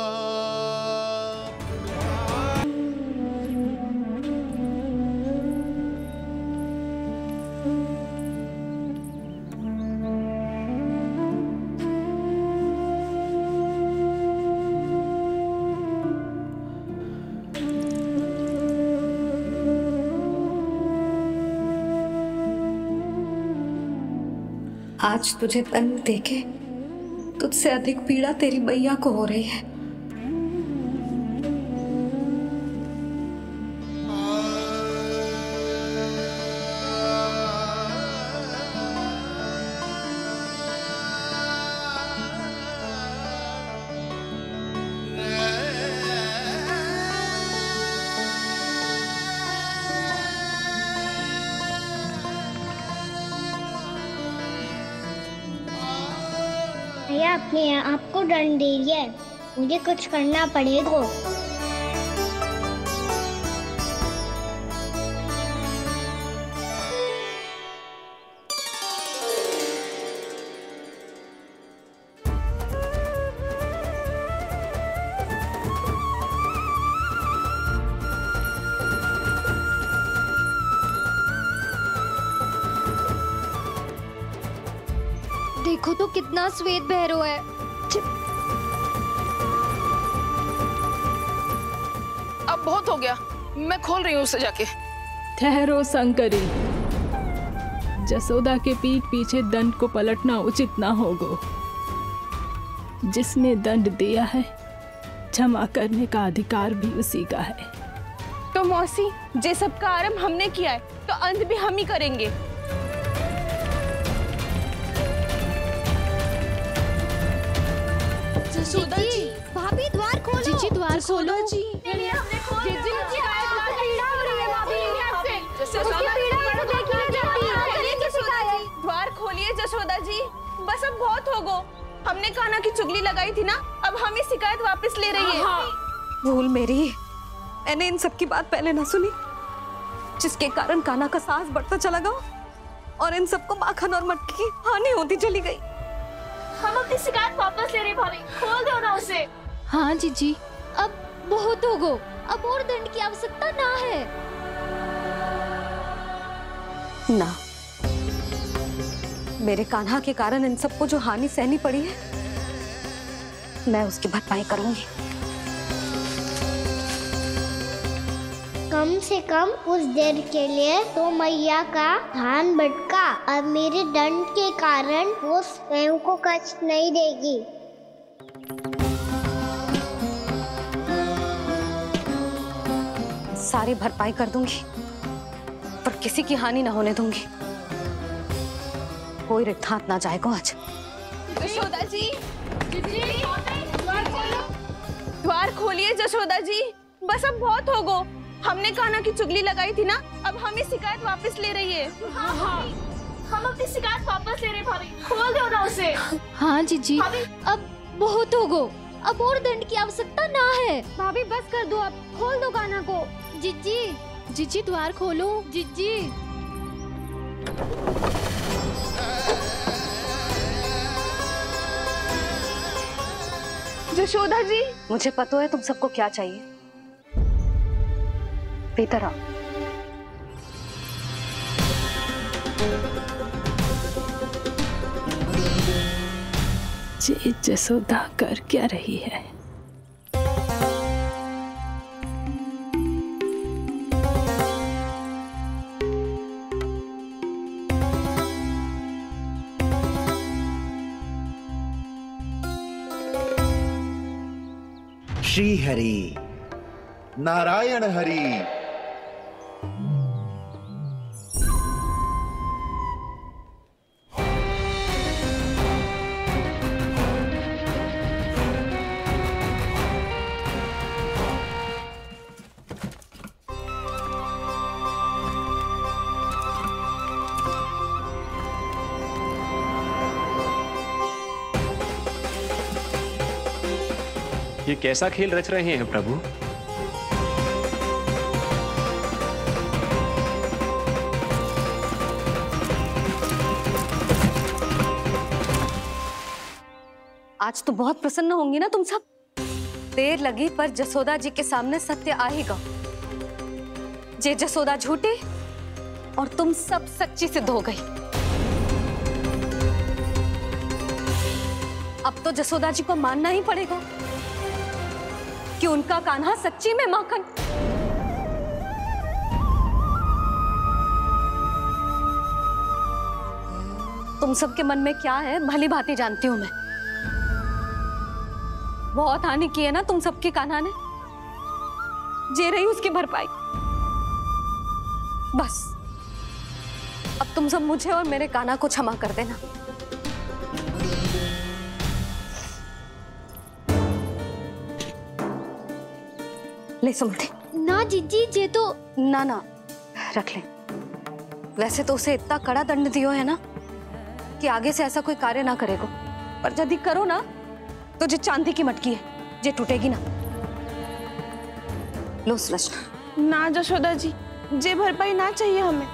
आज तुझे दंड देके तुझसे अधिक पीड़ा तेरी मैया को हो रही है। भैया अपने आप को दंड दे दिया है, मुझे कुछ करना पड़ेगा। देखो तो कितना श्वेत भैरव है। अब बहुत हो गया, मैं खोल रही हूँ उसे जाके। ठहरो शंकरी, जसोदा के पीठ पीछे दंड को पलटना उचित ना होगा। जिसने दंड दिया है क्षमा करने का अधिकार भी उसी का है। तो मौसी, जे सब का आरंभ हमने किया है तो अंत भी हम ही करेंगे। जसोदा जी, भाभी द्वार खोलो। जीजी द्वार खोलो। द्वार खोलिए जसोदा जी, बस अब बहुत हो गो। हमने कान्हा की चुगली लगाई थी ना, अब हम ही शिकायत वापस ले रही है। भूल मेरी, मैंने इन सब की बात पहले ना सुनी, जिसके कारण कान्हा का साहस बढ़ता चला गया और इन सबको माखन और मटकी की हानि होती चली गई। हम अपनी शिकायत वापस ले रहे भाभी, खोल दो ना उसे। हाँ जीजी, अब बहुत हो गो, अब और दंड की आवश्यकता ना है। ना, मेरे कान्हा के कारण इन सबको जो हानि सहनी पड़ी है, मैं उसकी भरपाई करूंगी। कम से कम कुछ देर के लिए तो मैया का ध्यान भटका, अब मेरे दंड के कारण वो स्वयं को कष्ट नहीं देगी। सारी भरपाई कर दूंगी, पर किसी की हानि ना होने दूंगी। कोई रिक्त हाथ ना जाएगा आज। जसोदा जी, द्वार खोलिए जसोदा जी, बस अब बहुत हो गो। हमने कान्हा की चुगली लगाई थी ना, अब हम ही शिकायत वापस ले रही है। हम अपनी शिकायत वापस ले रहे भाभी, खोल दो ना उसे। हाँ जीजी, अब बहुत हो गो, अब और दंड की आवश्यकता ना है। भाभी बस कर दो, अब खोल दो कान्हा को। जीजी, जीजी द्वार खोलो। जीजी, जशोदा जी, मुझे पता है तुम सबको क्या चाहिए। भीतर आओ। जी जसोदा कर क्या रही है? श्री हरि, नारायण हरि। ये कैसा खेल रच रहे हैं प्रभु? आज तो बहुत प्रसन्न होंगी ना तुम सब। देर लगी पर जसोदा जी के सामने सत्य आएगा। जे जसोदा झूठी और तुम सब सच्ची सिद्ध हो गई। अब तो जसोदा जी को मानना ही पड़ेगा कि उनका कान्हा सच्ची में माखन। तुम सबके मन में क्या है भली भांति जानती हूं मैं। बहुत हानि की है ना तुम सबके कान्हा ने, जे रही उसकी भरपाई। बस अब तुम सब मुझे और मेरे कान्हा को क्षमा कर देना। ले सुमति। ना जीजी, जे तो ना ना रख ले। वैसे तो उसे इतना कड़ा दंड दियो है ना कि आगे से ऐसा कोई कार्य ना करेगा, पर यदि करो ना तो जो चांदी की मटकी है जे टूटेगी ना। लो सुलक्षणा। ना जशोदा जी, जे भरपाई ना चाहिए हमें।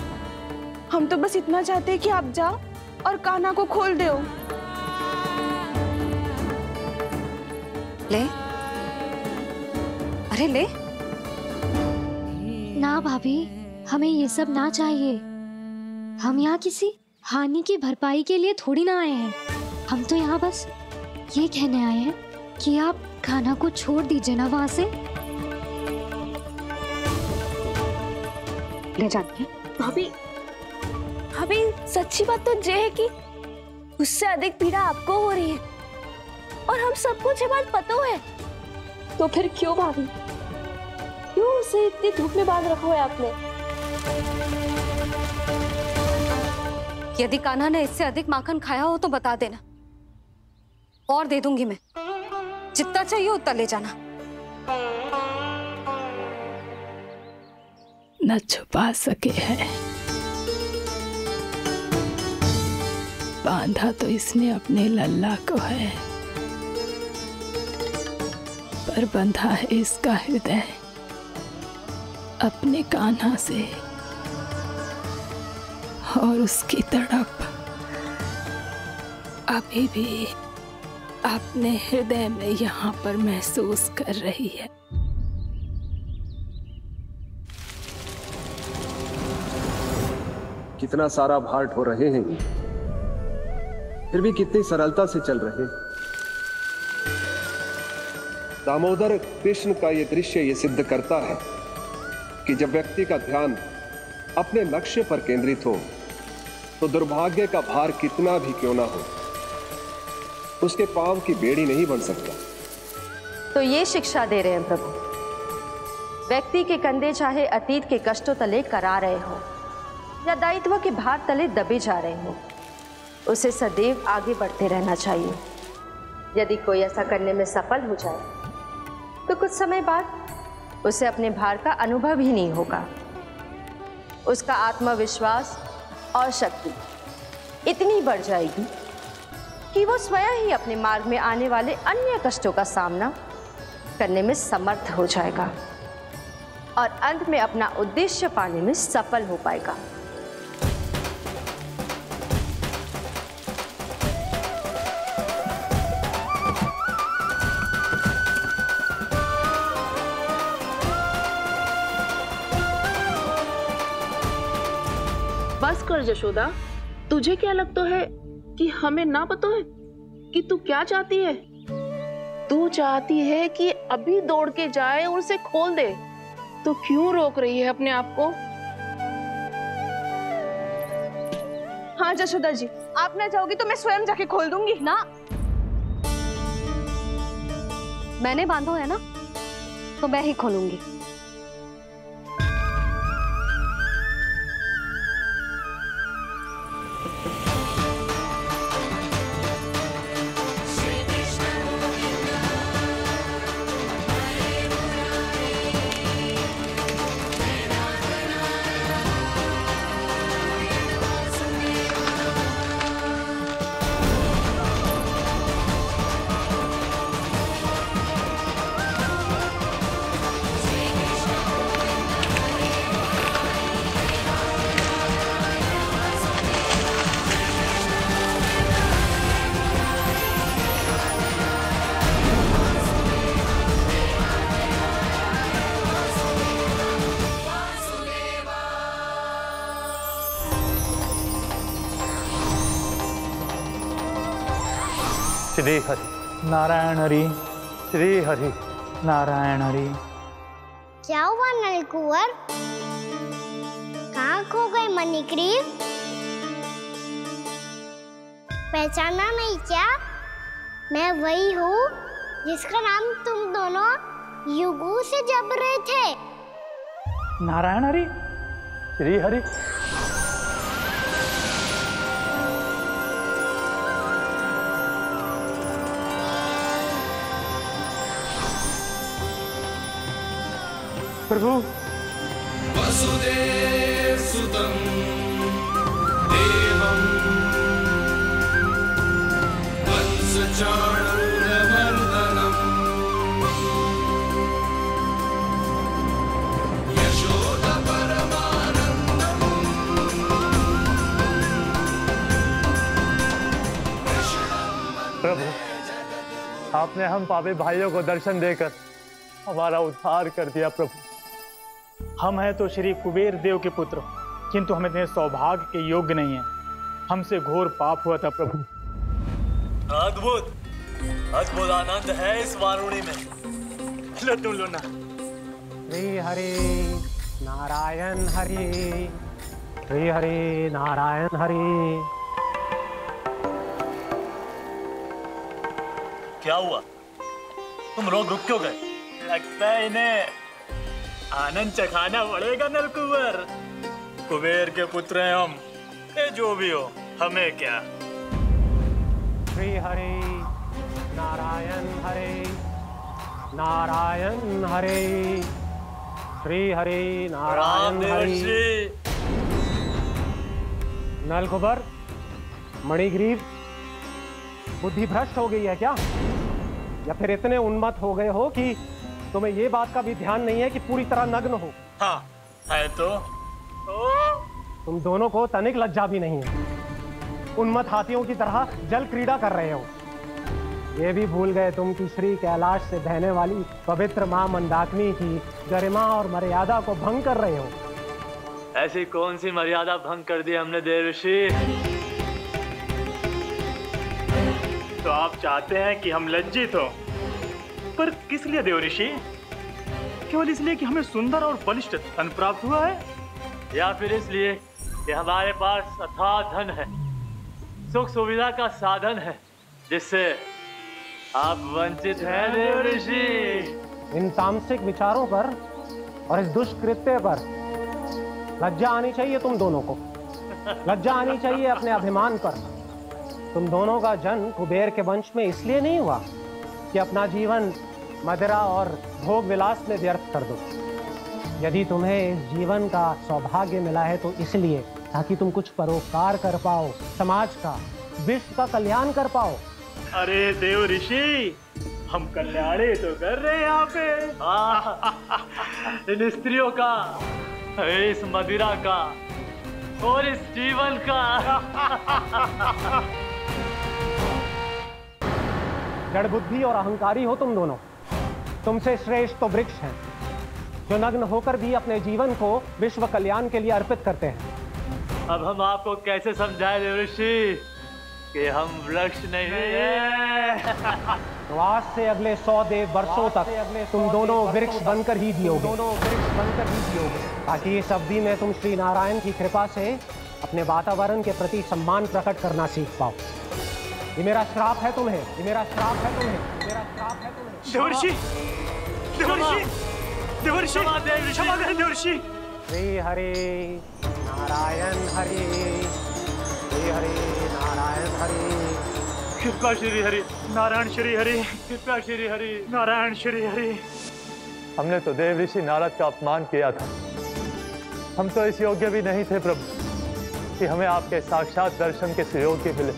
हम तो बस इतना चाहते हैं कि आप जाओ और कान्हा को खोल दो। ले, अरे ले। ना भाभी, हमें ये सब ना चाहिए। हम यहाँ किसी हानि की भरपाई के लिए थोड़ी ना आए हैं। हम तो यहाँ बस ये कहने आए हैं कि आप कान्हा को छोड़ दीजिए ना वहां से। ले जाती भाभी, भाभी सच्ची बात तो ये है कि उससे अधिक पीड़ा आपको हो रही है और हम सबको ये बात पता है। तो फिर क्यों भाभी, क्यों उसे इतनी धूप में बांध रखा है आपने? यदि कान्हा ने इससे अधिक माखन खाया हो तो बता देना, और दे दूंगी मैं। जितना चाहिए उतना ले जाना। न छुपा सके है, बांधा तो इसने अपने लल्ला को है, पर बंधा है इसका हृदय अपने कान्हा से। और उसकी तड़प अभी भी अपने हृदय में यहाँ पर महसूस कर रही है। कितना सारा भार ढो रहे हैं, फिर भी कितनी सरलता से चल रहे हैं। दामोदर कृष्ण का यह दृश्य ये सिद्ध करता है कि जब व्यक्ति का ध्यान अपने लक्ष्य पर केंद्रित हो तो दुर्भाग्य का भार कितना भी क्यों ना हो, उसके पांव की बेड़ी नहीं बन सकता। तो ये शिक्षा दे रहे हैं प्रभु, व्यक्ति के कंधे चाहे अतीत के कष्टों तले करा रहे हो या दायित्व के भार तले दबे जा रहे हो, उसे सदैव आगे बढ़ते रहना चाहिए। यदि कोई ऐसा करने में सफल हो जाए तो कुछ समय बाद उसे अपने भार का अनुभव ही नहीं होगा। उसका आत्मविश्वास और शक्ति इतनी बढ़ जाएगी कि वो स्वयं ही अपने मार्ग में आने वाले अन्य कष्टों का सामना करने में समर्थ हो जाएगा और अंत में अपना उद्देश्य पाने में सफल हो पाएगा। बस कर जशोदा, तुझे क्या लगता है कि हमें ना पता है कि तू क्या चाहती है? तू चाहती है कि अभी दौड़ के जाए और उसे खोल दे, तो क्यों रोक रही है अपने आप को? हाँ जशोदा जी, आप ना जाओगी तो मैं स्वयं जाके खोल दूंगी। ना, मैंने बांधो है ना, तो मैं ही खोलूंगी। श्री हरि नारायण हरि, श्री हरि नारायण हरि। क्या हुआ नलकुंवर? कहाँ खो गए मणिग्रीव? पहचाना नहीं क्या? मैं वही हूँ जिसका नाम तुम दोनों युगों से जप रहे थे। नारायण हरि, श्री हरि। प्रभु वसुदेव सुतं देवं वंशचाणूरमर्दनम् यशोदा परमानन्दम् प्रभु, आपने हम पापी भाइयों को दर्शन देकर हमारा उद्धार कर दिया। प्रभु, हम हैं तो श्री कुबेर देव के पुत्र, किंतु हम इतने सौभाग्य के योग्य नहीं हैं। हमसे घोर पाप हुआ था प्रभु। अद्भुत अद्भुत आनंद है इस वारुणी में। लो तुम लो ना। श्री हरि नारायण हरि, श्री हरि नारायण हरि। क्या हुआ? तुम लोग रुक क्यों गए? लगता है इन्हें आनंद चखाना पड़ेगा नलकुंवर। कुबेर के पुत्र हैं हम, ये जो भी हो हमें क्या। श्री हरि नारायण हरि, नारायण हरि, श्री हरि नारायण हरि। नलकुंवर, मणिग्रीव, बुद्धि भ्रष्ट हो गई है क्या? या फिर इतने उन्मत्त हो गए हो कि तुम्हें ये बात का भी ध्यान नहीं है कि पूरी तरह नग्न हो? हाँ है तो। तुम दोनों को तनिक लज्जा भी नहीं है। उन्मत्त हाथियों की तरह जल क्रीड़ा कर रहे हो। ये भी भूल गए तुम कि श्री कैलाश से बहने वाली पवित्र मां मंदाकिनी की गरिमा और मर्यादा को भंग कर रहे हो। ऐसी कौन सी मर्यादा भंग कर दी हमने देव ऋषि? तो आप चाहते हैं कि हम लज्जित हो, पर किस लिए देव ऋषि? केवल इसलिए कि हमें सुंदर और बलिष्ठ धन प्राप्त हुआ है, या फिर इसलिए कि हमारे पास अथाह धन है, सुख सुविधा का साधन है, जिससे आप वंचित हैं देव ऋषि? इन तामसिक विचारों पर और इस दुष्कृत्य पर लज्जा आनी चाहिए तुम दोनों को। लज्जा आनी चाहिए अपने अभिमान पर। तुम दोनों का जन्म कुबेर के वंश में इसलिए नहीं हुआ कि अपना जीवन मदिरा और भोग विलास में व्यर्थ कर दो। यदि तुम्हें इस जीवन का सौभाग्य मिला है तो इसलिए ताकि तुम कुछ परोपकार कर पाओ, समाज का, विश्व का कल्याण कर पाओ। अरे देव ऋषि, हम कल्याण ही तो कर रहे हैं यहाँ पे। इन स्त्रियों का, इस मदिरा का और इस जीवन का। जड़ बुद्धि और अहंकारी हो तुम दोनों। तुमसे श्रेष्ठ तो वृक्ष हैं, जो नग्न होकर भी अपने जीवन को विश्व कल्याण के लिए अर्पित करते हैं। अब हम आपको कैसे समझाएं देव ऋषि कि हम वृक्ष नहीं हैं? तो आज से अगले 100 वर्षों तक तुम दोनों वृक्ष बनकर ही जियोगे, ताकि इस अवधि में तुम श्री नारायण की कृपा से अपने वातावरण के प्रति सम्मान प्रकट करना सीख पाओ। ये मेरा श्राप है तुम्हें, ये मेरा श्राप है तुम्हें, ये मेरा श्राप है तुम्हें। देव ऋषि, देवर्षि, देवर्षि, क्षमा करें देवर्षि। श्री हरि नारायण हरि, श्री हरि नारायण हरि। कृपा श्री हरि नारायण श्री हरि, कृपा श्री हरि नारायण श्री हरि। हमने तो देव ऋषि नारद का अपमान किया था। हम तो इस योग्य भी नहीं थे प्रभु कि हमें आपके साक्षात दर्शन के सुयोग्य मिले।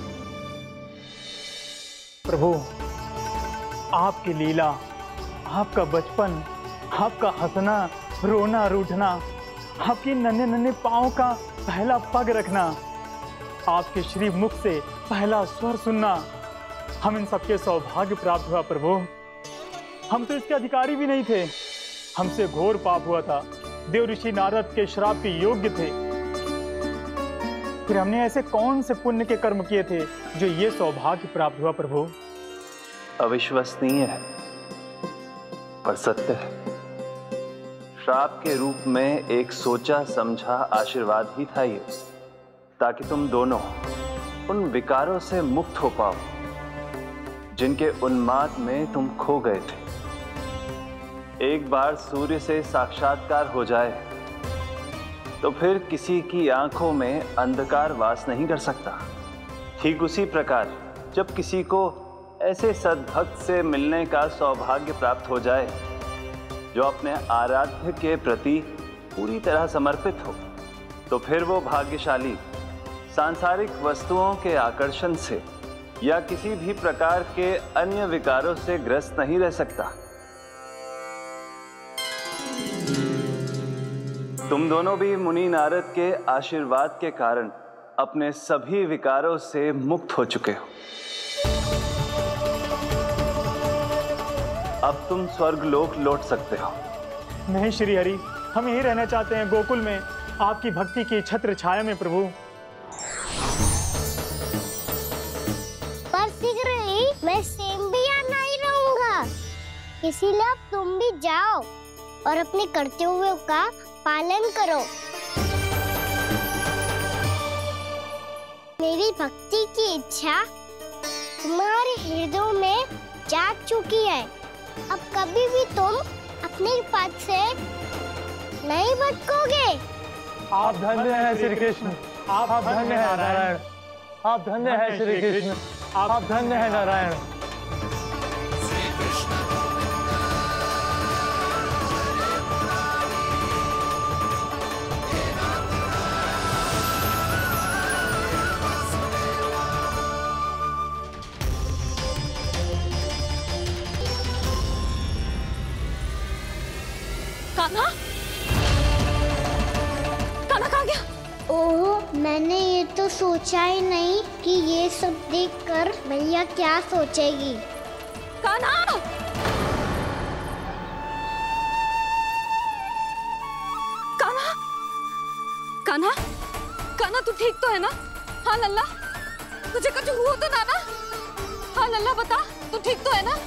प्रभु, आपकी लीला, आपका बचपन, आपका हंसना, रोना, रूठना, आपकी नन्हे नन्हे पाँव का पहला पग रखना, आपके श्री मुख से पहला स्वर सुनना, हम इन सबके सौभाग्य प्राप्त हुआ प्रभु। हम तो इसके अधिकारी भी नहीं थे। हमसे घोर पाप हुआ था, देव ऋषि नारद के श्राप के योग्य थे। फिर हमने ऐसे कौन से पुण्य के कर्म किए थे जो ये सौभाग्य प्राप्त हुआ प्रभु? अविश्वसनीय है पर सत्य है। श्राप के रूप में एक सोचा समझा आशीर्वाद ही था ये, ताकि तुम दोनों उन विकारों से मुक्त हो पाओ जिनके उन्माद में तुम खो गए थे। एक बार सूर्य से साक्षात्कार हो जाए तो फिर किसी की आंखों में अंधकार वास नहीं कर सकता। ठीक उसी प्रकार जब किसी को ऐसे सद्भक्त से मिलने का सौभाग्य प्राप्त हो जाए जो अपने आराध्य के प्रति पूरी तरह समर्पित हो, तो फिर वो भाग्यशाली सांसारिक वस्तुओं के आकर्षण से या किसी भी प्रकार के अन्य विकारों से ग्रस्त नहीं रह सकता। तुम दोनों भी मुनि नारद के आशीर्वाद के कारण अपने सभी विकारों से मुक्त हो चुके हो। अब तुम स्वर्गलोक लौट सकते हो। नहीं श्री हरि, हम यहीं रहना चाहते हैं, गोकुल में, आपकी भक्ति की छत्र छाया में प्रभु। पर शीघ्र ही मैं सेम भी यहाँ नहीं रहूंगा, इसीलिए अब तुम भी जाओ और अपने कर्तव्यों का पालन करो। मेरी भक्ति की इच्छा तुम्हारे हृदय में जाग चुकी है। अब कभी भी तुम अपने पद से नहीं भटकोगे। आप धन्य हैं श्री कृष्ण, आप धन्य हैं नारायण, आप धन्य हैं श्री कृष्ण, आप धन्य हैं नारायण। कान्हा? कान्हा कहाँ गया? ओह, मैंने ये तो सोचा ही नहीं कि ये सब देखकर भैया क्या सोचेगी। कान्हा! कान्हा! कान्हा! कान्हा तू ठीक तो है ना? हाँ लल्ला, तुझे कुछ हुआ तो ना? हाँ लल्ला बता, तू ठीक तो है ना?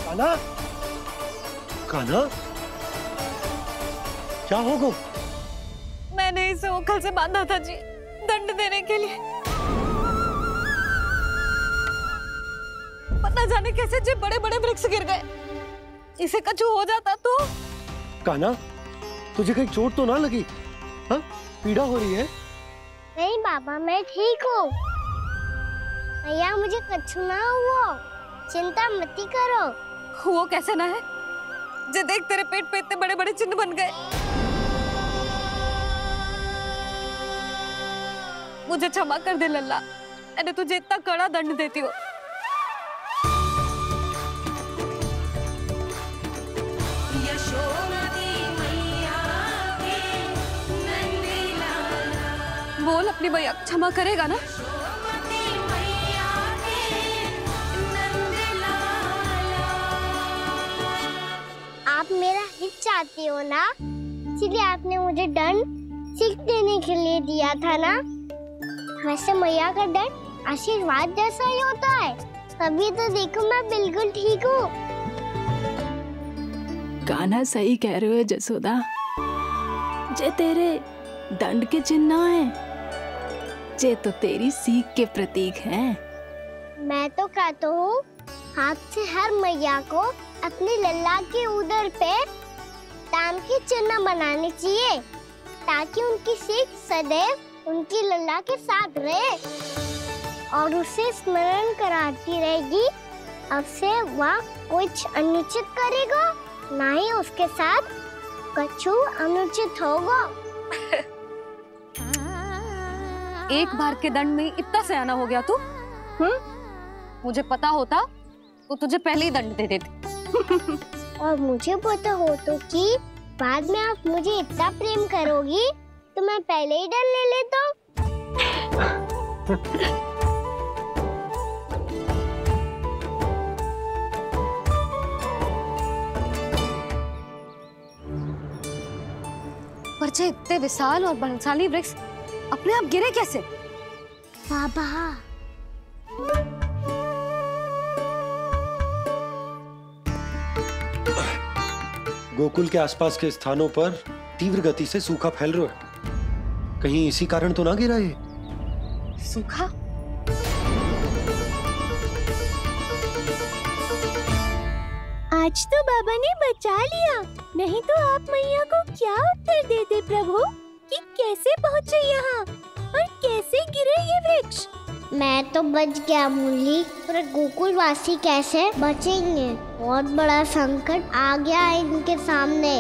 कान्हा, कान्हा, क्या होगा? मैंने इसे ओखल से बांधा था जी, दंड देने के लिए। पता जाने कैसे जो बड़े बड़े वृक्ष गिर गए। इसे कुछ हो जाता तो? कान्हा, तुझे कहीं चोट तो ना लगी? हाँ, पीड़ा हो रही है? नहीं बाबा, मैं ठीक हूँ। भैया मुझे कुछ ना हुआ, चिंता मत करो। वो कैसे ना है? जे देख तेरे पेट पे इतने बड़े बड़े चिन्ह बन गए। मुझे क्षमा कर दे लल्ला, मैंने तुझे इतना कड़ा दंड देती हूँ। बोल अपनी भैया क्षमा करेगा ना? आप मेरा हित चाहते हो ना, इसलिए आपने मुझे दंड सीख देने के लिए दिया था ना। वैसे मैया का दंड आशीर्वाद जैसा ही होता है, तभी तो देखो मैं बिल्कुल ठीक हूँ। कान्हा सही कह रहे हो जसोदा, जे तेरे दंड के चिन्ह है, जे तो तेरी सीख के प्रतीक हैं। मैं तो कहता हूँ हाथ से हर मैया को अपनी लल्ला के उदर पे ताम के चिन्ह बनाने चाहिए, ताकि उनकी सीख सदैव उनकी लल्ला के साथ रहे और उसे स्मरण कराती रहेगी। अब से वह कुछ अनुचित करेगा, ना ही उसके साथ कछु अनुचित होगा। एक बार के दंड में इतना सयाना हो गया तू? मुझे पता होता तो तुझे पहले ही दंड दे देती। और मुझे पता हो तो कि बाद में आप मुझे इतना प्रेम करोगी तो मैं पहले ही दंड ले लेता। पर जे इतने विशाल और बलशाली वृक्ष अपने आप गिरे कैसे? बाबा, गोकुल के आसपास के स्थानों पर तीव्र गति से सूखा फैल रहा है। कहीं इसी कारण तो ना गिरा ये? सूखा? आज तो बाबा ने बचा लिया, नहीं तो आप मैया को क्या उत्तर देते प्रभु कि कैसे पहुँचे यहाँ और कैसे गिरे ये वृक्ष? मैं तो बच गया मूली, पर गोकुल वासी कैसे बचेंगे? बहुत बड़ा संकट आ गया इनके सामने।